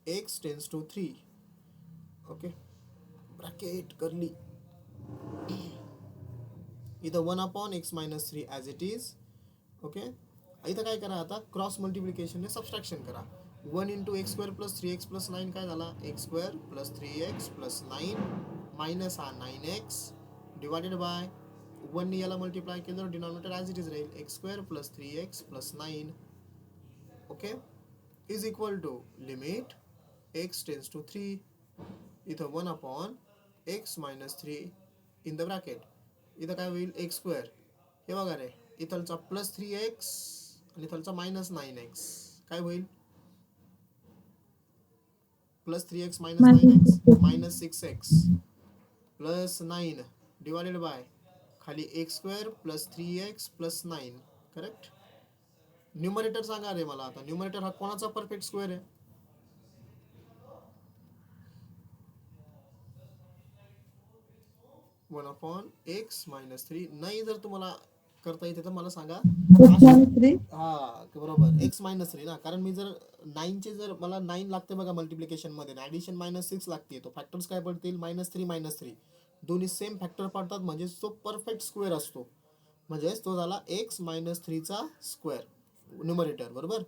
x tends to 3. Okay, bracket करली. इथं 1/x मायनस 3 ॲज इट इज. ओके, इथं काय करा, आता क्रॉस मल्टिप्लिकेशनने सबस्ट्रॅक्शन करा. 1 into x square plus 3x plus 9 काय झाला, x square plus 3x plus 9 minus हा 9x डिवायडेड बाय 1 याला मल्टिप्लाय केलं तर डिनॉमिनेटर ॲज इट इज राहील, x square plus 3x plus 9. Okay, is equal to limit x tends to 3. इथं 1/x मायनस 3 in the bracket. इथं काय होईल, एक्स स्क्वेअर, हे बघा रे, इथलचा प्लस 3x आणि इथलचा मायनस 9x काय होईल, plus 3x minus 9x minus 6x plus 9 divided by खाली x square plus 3x plus 9. Correct. Numerator सांगा रे मला आता, न्यूमरेटर हा कोणाचा परफेक्ट स्क्वेअर आहे, 1/x मायनस 3. नाही जर तुम्हाला करता येते तर मला सांगा. x minus 3. हा बरोबर, एक्स मायनस 3 ना, कारण मी जर 9चे जर मला 9 लागते बघा मल्टिप्लिकेशन मध्ये, ॲडिशन मायनस 6 लागते, तो फॅक्टर्स काय पडतील, -3 दोन्ही सेम फॅक्टर पडतात, म्हणजे तो परफेक्ट स्क्वेअर असतो. म्हणजेच तो झाला एक्स मायनस 3चा स्क्वेअर न्यूमरेटर, बरोबर.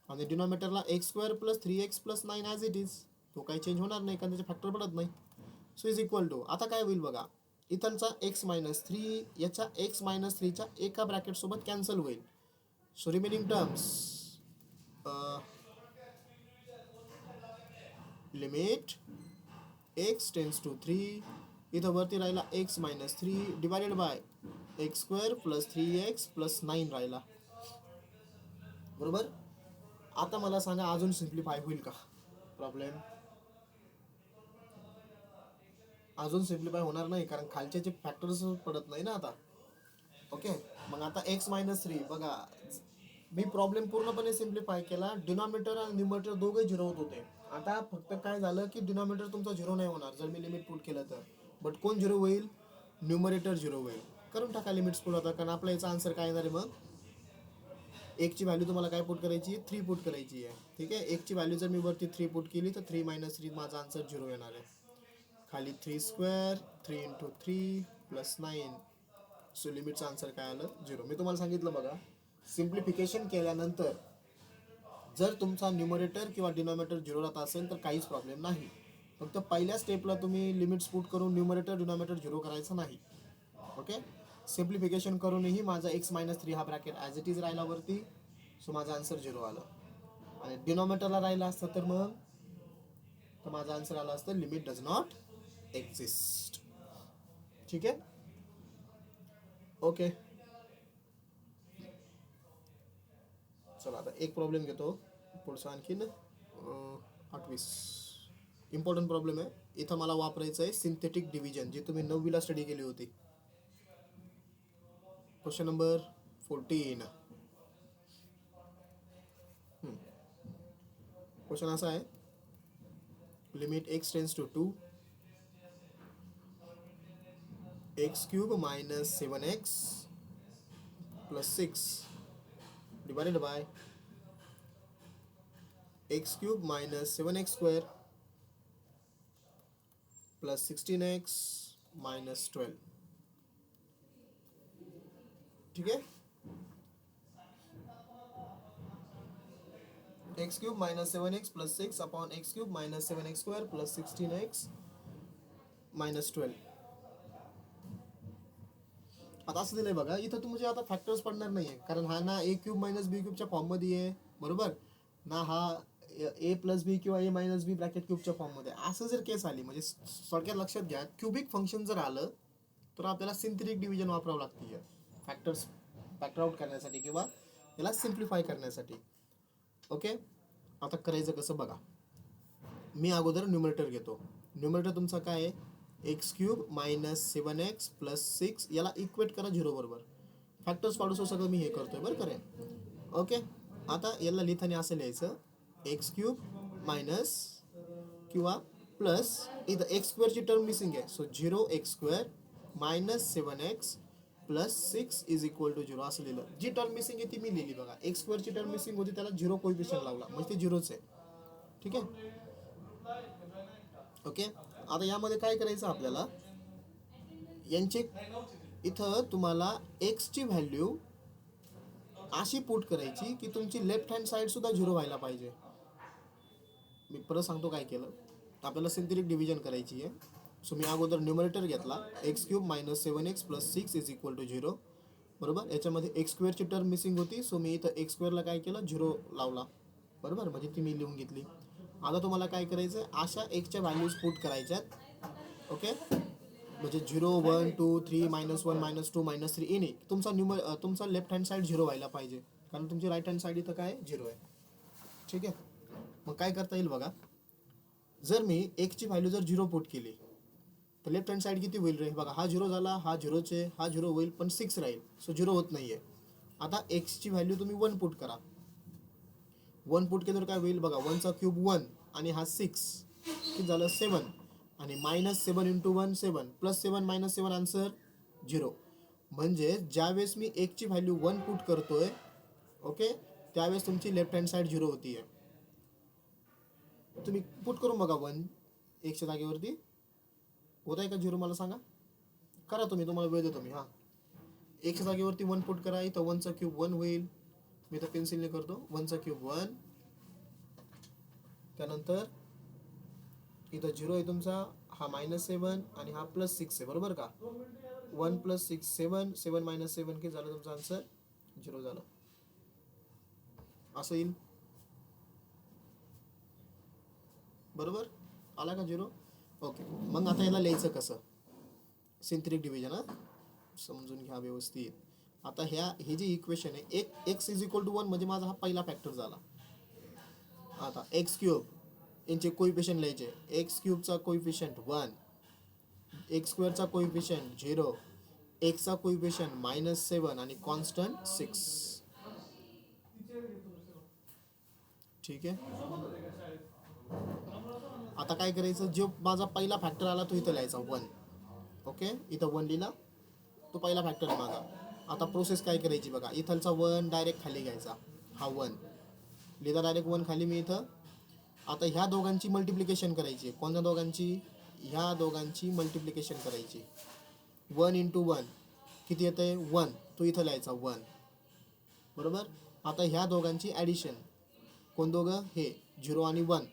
आणि डिनॉमिनेटरला x square plus 3x plus 9 as it is, तो काही चेंज होणार नाही कारण त्याचे फॅक्टर पडत नाही. सो इज इक्वल टू, आता काय होईल बघा, इथलचा एक्स मायनस 3 याच्या एक्स मायनस 3च्या एका ब्रॅकेट सोबत कॅन्सल होईल. So remaining terms limit x tends to 3. इथं वरती राहिला x minus 3 divided by x square plus 3x plus 9 राहिला, बरोबर. आता मला सांगा अजून सिम्प्लिफाय होईल का प्रॉब्लेम, अजून सिम्प्लिफाय होणार नाही कारण खालच्याचे फॅक्टर्स पडत नाही ना आता. ओके, मग आता x मायनस 3 बघा, मी प्रॉब्लेम पूर्णपणे सिम्प्लिफाय केला. डिनॉमिनेटर आणि न्यूमरेटर दोघे झिरो होत होते. आता फक्त काय झालं की डिनॉमिनेटर तुमचा झिरो नाही होणार जर मी लिमिट पुट केलं तर, बट कोण झिरो होईल, न्यूमरेटर झिरो होईल. करून टाका लिमिट्स पुट आता, कारण आपला याचा आन्सर काय येणार आहे, मग एकची व्हॅल्यू तुम्हाला काय पुट करायची, 3 पुट करायची आहे. ठीक आहे, एकची व्हॅल्यू जर मी वरती 3 पुट केली तर 3 मायनस 3 माझा आन्सर झिरो येणार आहे. खाली 3 स्क्वेअर 3 इंटू 3 प्लस 9. सो लिमिटचं आन्सर काय आलं, झिरो. मी तुम्हाला सांगितलं बघा, सिम्प्लिफिकेशन केल्यानंतर जर तुमचा न्यूमरेटर किंवा डिनॉमिनेटर झिरो राहत असेल तर काहीच प्रॉब्लेम नाही. फक्त पहिल्या स्टेपला तुम्ही लिमिट्स पुट करून न्यूमरेटर डिनॉमिनेटर झिरो करायचं नाही. ओके, सिम्प्लिफिकेशन करूनही माझा एक्स मायनस 3 हा ब्रॅकेट ॲज इट इज राहिला वरती, सो माझा आन्सर झिरो आलं. आणि डिनॉमिनेटरला राहिला असतं तर मग तर माझा आन्सर आला असतं लिमिट डज नॉट एक्झिस्ट. ठीक आहे. ओके, चला आता एक प्रॉब्लेम घेतो पुढचा आणखीन 28. इम्पॉर्टंट प्रॉब्लेम आहे. इथं मला वापरायचं आहे सिंथेटिक डिव्हिजन, जी तुम्ही 9वीला स्टडी केली होती. Question number 14. क्वेश्चन असा आहे, limit x tends to 2, x cube minus 7x plus 6 divided by x cube minus 7x स्क्वेअर प्लस 16x मायनस 12. ठीक आहे, x cube minus 7x plus 6 upon x cube minus 7x स्क्वेअर plus 16x minus 12. आता असं दिलंय बघा, इथं तुमचे आता फॅक्टर्स पडणार नाही आहे, कारण हा ना ए क्यूब मायनस बी क्यूबच्या फॉर्ममध्ये आहे, बरोबर ना, हा ए प्लस बी किंवा ए मायनस बी ब्रॅकेट क्यूबच्या फॉर्ममध्ये. असं जर केस आली, म्हणजे थोडक्यात लक्षात घ्या, क्युबिक फंक्शन जर आलं तर आपल्याला सिंथेटिक डिव्हिजन वापरावं लागते फॅक्टर आउट करण्यासाठी किंवा याला सिम्प्लिफाय करण्यासाठी. ओके, आता करायचं कसं बघा. मी अगोदर न्यूमरेटर घेतो. न्यूमरेटर तुमचा काय आहे, x cube minus 7x plus 6, याला इक्वेट करा 0 बरोबर. फॅक्टर्स पाडूस सगळं मी हे करतोय बरं करे. ओके, आता याला लिहिताना असं लिहायचं, एक्स क्यूब मायनस किंवा प्लस, इथं एक्स स्क्वेअरची टर्म मिसिंग आहे, so 0x² minus 7x plus 6 is equal to 0 असं लिहिलं. जी टर्म मिसिंग आहे ती मी लिहिली बघा. एक्स स्क्वेअरची टर्म मिसिंग होती, त्याला 0 कोइफिशियंट लावला, म्हणजे ते 0च आहे. ठीक आहे. ओके, आता यामध्ये काय करायचं आपल्याला, यांचे इथं तुम्हाला एक्सची व्हॅल्यू अशी पुट करायची की तुमची लेफ्ट हँड साईड सुद्धा 0 व्हायला पाहिजे. मी परत सांगतो काय केलं. आपल्याला सिंथेटिक डिव्हिजन करायची आहे. सो मी अगोदर न्यूमरेटर घेतला, x cube minus 7x plus 6 is equal to 0 बरोबर. याच्यामध्ये एक्स स्क्वेअरची टर्म मिसिंग होती, सो मी इथं एक्स स्क्वेअरला काय केलं, 0 लावला बरोबर, म्हणजे ती मी लिहून घेतली. आता तुम्हाला काय करायचं, अशा एक्सच्या व्हॅल्यूज पुट करायच्यात. ओके, म्हणजे 0 1 2 3 -1 -2 -3 इनी तुमचा लेफ्ट हँड साईड 0 व्हायला पाहिजे, कारण तुमची राईट हँड साईड इथं काय 0 आहे. ठीक आहे. मग काय करता येईल बघा, जर मी एक्सची व्हॅल्यू जर 0 पुट केली तर लेफ्ट हँड साईड किती होईल रे बघा, हा 0 झाला, हा 0चे, हा 0 होईल, पण 6 राहील, सो 0 होत नाहीये. आता एक्सची व्हॅल्यू तुम्ही 1 पुट करा. 1 पुट केल्यावर काय होईल बघा, 1चा क्यूब 1 आणि हा 6 किती झालं 7, आणि -7 × 1 7 प्लस 7 -7 आन्सर 0. म्हणजे ज्यावेळेस मी एक्सची व्हॅल्यू 1 पुट करतोय, ओके, त्यावेळेस तुमची लेफ्ट हँड साईड 0 होतीये. तुम्ही पुट करून बघा 1 एक्सच्या जागेवरती, होत आहे का 0 मला सांगा. करा तुम्ही, तुम्हाला वेळ देतो मी. हां, एक्सच्या जागेवरती 1 पुट करा. इथं 1चा क्यूब 1 होईल, मी तर पेन्सिलने करतो. 1चा क्यूब 1, त्यानंतर इथं 0 आहे तुमचा, हा -7 आणि हा +6 आहे बरोबर का. 1 + 6 7, 7 - 7 किती झालं तुमचा आन्सर 0 झालं. असं येईल बरोबर. आला का 0. ओके, मग आता याला लिहायचं कसं, सिंथेटिक डिव्हिजन. हा समजून घ्या व्यवस्थित. आता हे जे इक्वेशन आहे, एक्स इज इक्वल टू 1 म्हणजे माझा हा पहिला फॅक्टर झाला. आता एक्स क्यूब यांचे कोइफिशियंट लिहायचे, एक्स क्यूबचा कोइफिशियंट 1, एक्स स्क्वेअरचा कोइफिशियंट 0, एक्सचा कोइफिशियंट -7 आणि कॉन्स्टंट 6. ठीक आहे. आता काय करायचं, जो माझा पहिला फॅक्टर आला तो इथं लिहायचा 1. ओके, इथं 1 लिहिला, तो पहिला फॅक्टर आहे माझा. आता प्रोसेस काय करायची बघा, इथलचा 1 डायरेक्ट खाली घ्यायचा, हा 1 लिहिला डायरेक्ट 1 खाली मी इथं. आता ह्या दोघांची मल्टिप्लिकेशन करायची. कोणत्या दोघांची, ह्या दोघांची मल्टिप्लिकेशन करायची. 1 × 1 किती येतंय 1, तो इथं लिहायचा 1 बरोबर. आता ह्या दोघांची ॲडिशन, कोण दोघं, हे 0 आणि 1,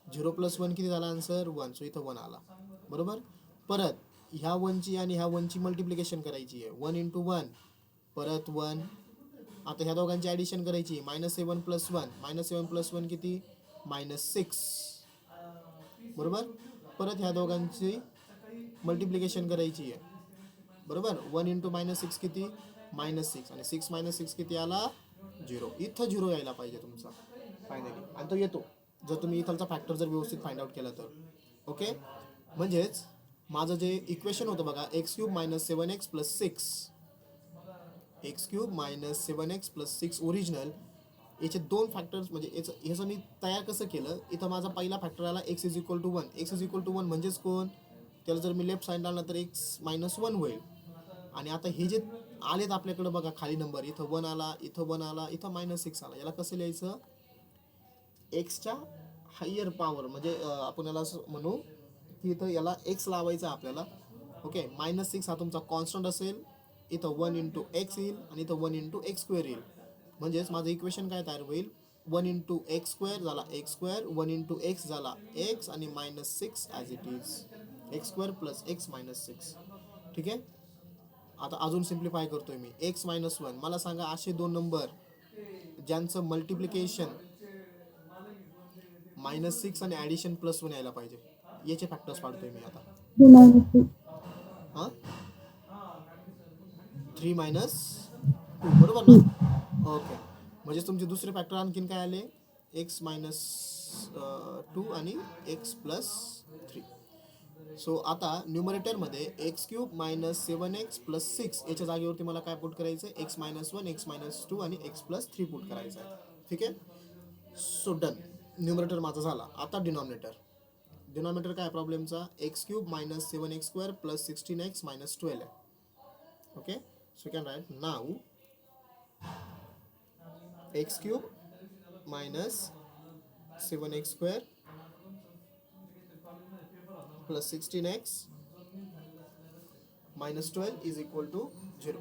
0 + 1 किती झाला आन्सर 1, सो इथं 1 आला बरोबर. परत ह्या 1ची आणि ह्या 1ची मल्टिप्लिकेशन करायची आहे. 1 × 1 परत 1. आता ह्या दोघांची ॲडिशन करायची, -7 + 1, -7 + 1 किती -6 बरोबर. परत ह्या दोघांची मल्टिप्लिकेशन करायची आहे बरोबर. 1 × -6 किती -6, आणि 6 - 6 किती आला 0. इथं 0 यायला पाहिजे तुमचा फायनली, आणि तो येतो जर तुम्ही इथलचा फॅक्टर जर व्यवस्थित फाइंड आउट केला तर. ओके, म्हणजेच माझं जे इक्वेशन होतं बघा, x cube -7x + 6, x cube -7x + 6 original, याचे 2 फॅक्टर्स, म्हणजे याचं मी तयार कसं केलं. इथं माझा पहिला फॅक्टर आला x is equal to 1. x is equal to 1 म्हणजेच कोण, त्याला जर मी लेफ्ट साईड आणला तर x - 1 होईल. आणि आता हे जे आलेत आपल्याकडे बघा खाली नंबर, इथं 1 आला, इथं 1 आला, इथं -6 आला. याला कसं लिहायचं, एक्सच्या हायर पॉवर, म्हणजे आपण याला असं म्हणू की इथं याला एक्स लावायचा आपल्याला. ओके, -6 हा तुमचा कॉन्स्टंट असेल, इथं 1 × x येईल, आणि इथं 1 × x² येईल. म्हणजेच माझं इक्वेशन काय तयार होईल, 1 × x² झाला x², 1 × x झाला x, आणि -6 as it is, x² + x -6. ठीक आहे. आता अजून सिम्प्लिफाय करतोय मी, x - 1. मला सांगा असे 2 नंबर ज्यांचं मल्टिप्लिकेशन -6 आणि ॲडिशन +1 यायला पाहिजे, याचे फॅक्टर्स पाडतोय मी आता. 3 - 2 बरोबर ना. ओके, म्हणजे तुमचे दुसरे फॅक्टर आणखीन काय आले, एक्स मायनस 2 आणि एक्स प्लस 3. सो आता न्यूमरेटरमध्ये x cube minus 7x plus 6 याच्या जागेवरती मला काय पुट करायचं आहे, एक्स मायनस 1 एक्स मायनस 2 आणि एक्स प्लस 3 पुट करायचं आहे. ठीक आहे. So done. न्यूमरेटर माझा झाला. आता डिनॉमिनेटर काय प्रॉब्लेमचा, x cube minus 7x² plus 16x minus 12 आहे. Okay. So can write now x cube minus 7x² plus 16x minus 12 is equal to 0.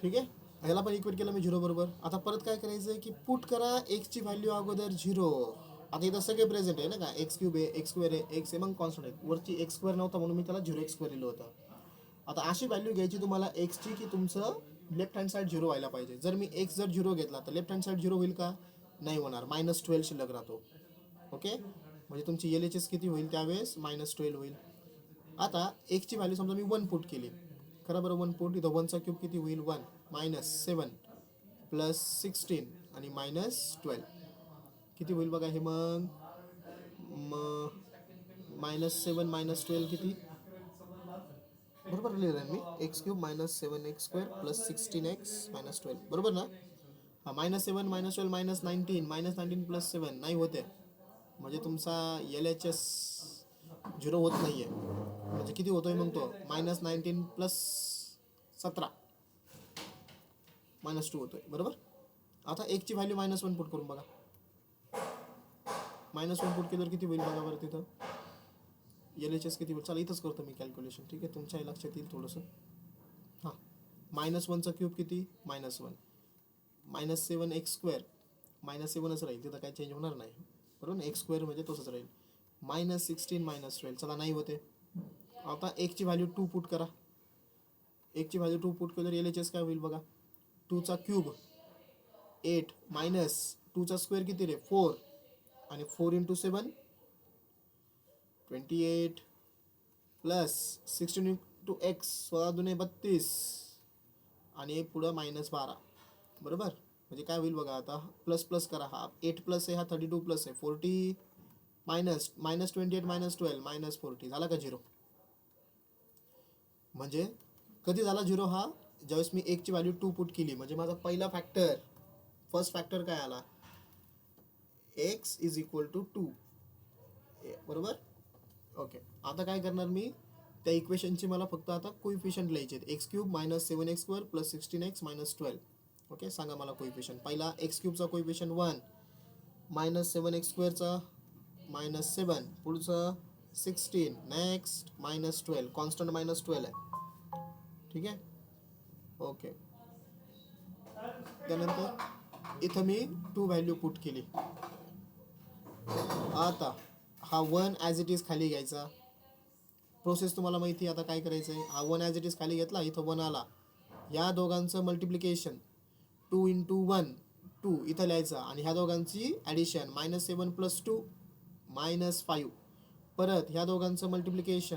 ठीक आहे. ह्याला पण इक्वेट केलं मी 0 बरोबर. आता परत काय करायचं आहे की पुट करा एक्सची व्हॅल्यू अगोदर 0. आता इथं सगळे प्रेझेंट आहे ना का, एक्स क्यूब आहे, एक्स स्क्वेअर आहे, एक्स आहे, मग कॉन्स्टंट आहे. वरची एक्स स्क्वेअर नव्हता म्हणून मी त्याला 0x² लिहिलं होतं. आता अशी व्हॅल्यू घ्यायची तुम्हाला एक्सची की तुमचं लेफ्ट हँड साईड 0 व्हायला पाहिजे. जर मी एक्स जर 0 घेतला तर लेफ्ट हँड साईड 0 होईल का, नाही होणार. -12 शिल्लक राहतो. ओके. म्हणजे तुमची LHS किती होईल त्यावेळेस, -12 होईल. आता एक्सची व्हॅल्यू समजा मी 1 पुट केली, खरं बरं 1 पुट. इथं 1चा क्यूब किती होईल, 1 मायनस 7 प्लस 16 आणि मायनस 12 किती होईल बघा हे. मग -7 मायनस 12 किती, बरोबर लिहिलं आहे मी, x cube minus 7x² plus 16x minus 12 बरोबर ना. हा -7 -12 -19 प्लस 7 नाही होते, म्हणजे तुमचा LHS 0 होत नाही आहे. म्हणजे किती होतोय मग तो, -19 प्लस 17 -2 होतोय बरोबर. आता एकची व्हॅल्यू -1 पुट करून बघा. -1 पुट केल्यावर किती होईल बघा बरं तिथं, LHS किती होईल. चला इथंच करतो मी कॅल्क्युलेशन. ठीक आहे, तुमच्याही लक्षात येईल थोडंसं. हां, -1चा क्यूब किती, -1 -7x², -7च राहील तिथं, काय चेंज होणार नाही बरोबर. x² म्हणजे तसंच राहील. -16 -12 चला नाही होते. आता एकची व्हॅल्यू 2 पुट करा. एकची व्हॅल्यू 2 पुट केल्यावर LHS काय होईल बघा. 2चा क्यूब 8 मायनस 2चा स्क्वेअर किती रे, 4 आणि 4 इंटू 7 28 प्लस 16 इंटू एक्स 16×2 32 आणि पुढं -12 बरोबर. म्हणजे काय होईल बघा. आता प्लस प्लस करा. हा 8 प्लस आहे, हा 32 प्लस आहे 40 मायनस -28 -12 -40 झाला का 0. म्हणजे कधी झाला 0 हा, ज्यावेळेस मी एकची व्हॅल्यू 2 पुट केली. म्हणजे माझा पहिला फॅक्टर, फर्स्ट फॅक्टर काय आला, x इज इक्वल टू 2 बरोबर. ओके. आता काय करणार मी, त्या इक्वेशनची मला फक्त आता कोइफिशियंट लिहायचे आहेत. X cube minus 7x² plus 16x minus 12. Okay, सांगा मला कोइफिशियंट. पहिला एक्स क्यूबचा कोइफिशियंट 1, -7x²चा -7, पुढचं 16, नेक्स्ट -12, कॉन्स्टंट -12 आहे. ठीक आहे. ओके. त्यानंतर इथं मी 2 व्हॅल्यू पुट केली. आता हा 1 ॲज इट इज खाली घ्यायचा. प्रोसेस तुम्हाला माहिती आहे. आता काय करायचं आहे, हा 1 ॲज इट इज खाली घेतला, इथं 1 आला. या दोघांचं मल्टिप्लिकेशन 2 इंटू 1 2 इथं लिहायचं आणि ह्या दोघांची ॲडिशन -7 प्लस 2 -5. परत ह्या दोघांचं मल्टिप्लिकेशन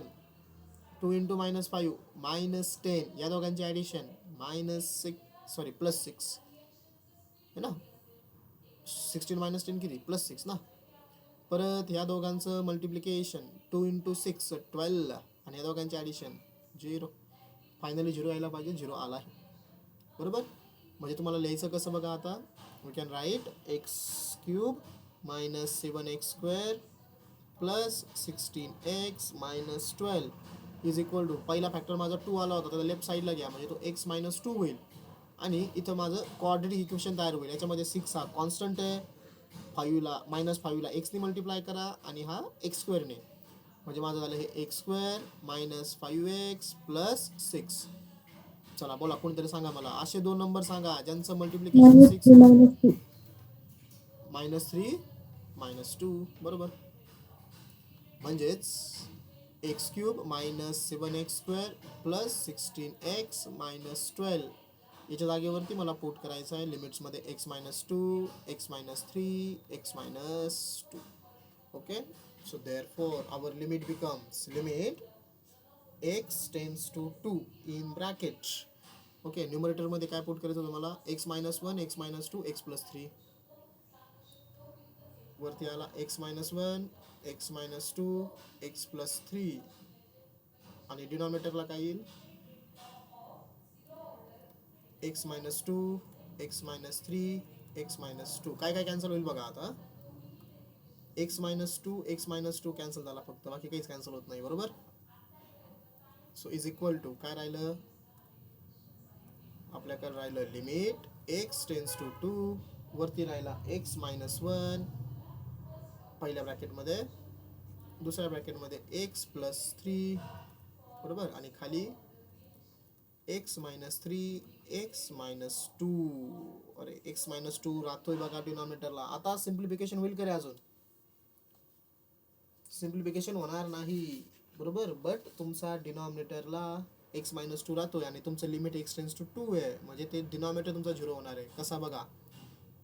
2 इंटू -5 -10. या दोघांची ॲडिशन +6 है ना. 16 - 10 किती, +6 ना. परत ह्या दोघांचं मल्टिप्लिकेशन 2 इंटू 6 12 आणि या दोघांची ॲडिशन 0. फायनली 0 यायला पाहिजे, 0 आला आहे बरोबर. म्हणजे तुम्हाला लिहायचं कसं बघा. आता we can write x cube minus 7x² plus 16x minus 12 is equal to, पहिला फॅक्टर माझा 2 आला होता, त्याला लेफ्ट साईडला घ्या म्हणजे तो x - 2 होईल. आणि इथं माझं क्वाड्रेटिक इक्वेशन तयार होईल. याच्यामध्ये 6 हा कॉन्स्टंट आहे, 5ला -5ला एक्सने मल्टिप्लाय करा आणि हा x² ने, म्हणजे माझं झालं हे x² मायनस 5x प्लस 6. चला बोला, कोणतरी सांगा मला असे 2 नंबर सांगा ज्यांचं मल्टिप्लिकेशन 6 आहे. -3 -2 बरोबर. म्हणजेच x cube minus 7x² plus 16x minus 12 याच्या जागेवरती मला पुट करायचं आहे लिमिट्समध्ये x - 2 x - 3 x - 2. Okay. So therefore our limit becomes limit x tends to 2 in bracket okay, न्यूमरेटरमध्ये काय पुट करायचं तुम्हाला, x minus one, x minus two, x plus three. वरती आला x minus one, x minus two, x plus three. आणि डिनॉमिनेटरला काय येईल, x minus two, x minus three, x minus to. काय काय कॅन्सल होईल बघा आता. x minus two, x minus to cancel झाला फक्त, बाकी काहीच कॅन्सल होत नाही, बरोबर. सो इज इक्वल टू काय राहिलं आपल्याकडे, राहिलं लिमिट x टेन्स टू 2, वरती राहिला x मायनस वन पहिल्या ब्रॅकेटमध्ये, दुसऱ्या ब्रॅकेटमध्ये x प्लस थ्री, बरोबर, आणि खाली x minus three, x minus to. अरे x मायनस टू राहतोय बघा डिनॉमिनेटरला. आता सिम्प्लिफिकेशन होईल का रे, अजून सिम्प्लिफिकेशन होणार नाही, बरोबर. बट तुमचा डिनॉमिनेटरला x मायनस टू राहतोय आणि तुमचं लिमिट x टेन्स टू 2 आहे, म्हणजे ते डिनॉमिनेटर तुमचा 0 होणार आहे. कसा बघा,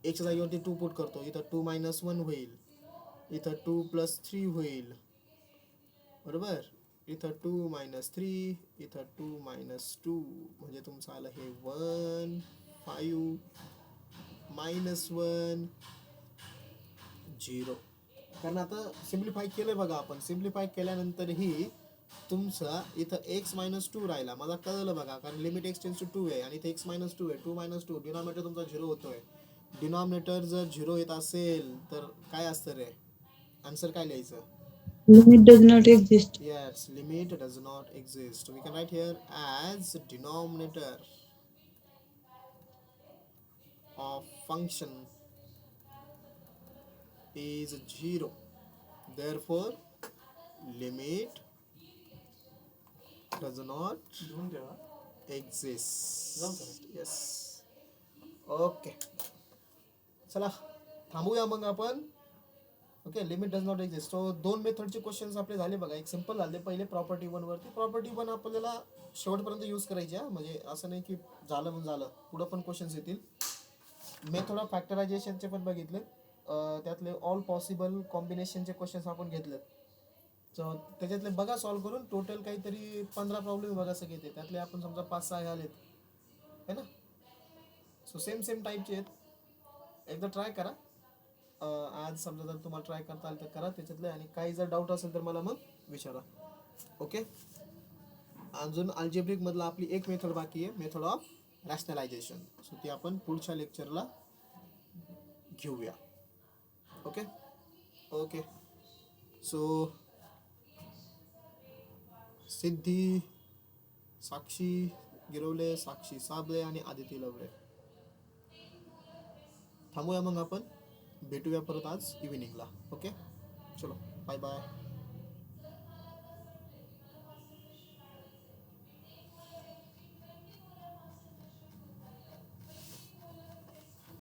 x जागेवरती 2 पुट करतो, इथं 2 मायनस वन होईल, इथं 2 प्लस थ्री होईल, बरोबर. इथं 2 मायनस थ्री, इथं 2 मायनस टू, म्हणजे तुमचं आलं हे 1 5 मायनस वन 0. कारण आता सिम्प्लिफाय केलं बघा आपण, सिम्प्लिफाय केल्यानंतरही तुमचा इथं x मायनस टू राहिला, मला कळलं बघा, कारण लिमिट x टेन्स टू 2 आहे आणि इथे x मायनस टू आहे. 2 मायनस टू, डिनॉमिनेटर तुमचा 0 होतोय. डिनॉमिनेटर जर 0 येत असेल तर काय असतं रे, आन्सर काय लिहायचं, Limit does not exist. yes, limit does not exist. We can write here as denominator of function is 0. Therefore, limit does not exist. Yes. Okay, चला थांबूया मग आपण. Okay, limit does not exist. So 2 मेथडचे questions आपले झाले बघा. एक simple झाले पहिले प्रॉपर्टी 1 वरती. प्रॉपर्टी 1 आपल्याला शेवटपर्यंत यूज करायची आहे, म्हणजे असं नाही की झालं म्हणून झालं, पुढं पण क्वेश्चन्स येतील. मेथड ऑफ फॅक्टरायझेशनचे पण बघितले, त्यातले ऑल पॉसिबल कॉम्बिनेशनचे क्वेश्चन्स आपण घेतले. सो त्याच्यातले बघा सॉल्व्ह करून, टोटल काहीतरी 15 प्रॉब्लेम बघा सगळे ते, त्यातले आपण समजा 5-6 आलेत है ना. सो सेम टाईपचे आहेत, एकदा ट्राय करा. आज समजा जर तुम्हाला ट्राय करता आलं तर करा त्याच्यातले, आणि काही जर डाऊट असेल तर मला मग विचारा. ओके, अजून अल्जेब्रिक मधला आपली एक मेथड बाकी आहे, मेथड ऑफ रॅशनलायझेशन. सो ती आपण पुढच्या लेक्चरला घेऊया. Okay okay. सो सिद्धी, साक्षी गिरवले, साक्षी साबळे आणि आदिती लवळे. थांबूया मग आपण, भेटूया परत आज इव्हिनिंगला. ओके, चलो बाय बाय.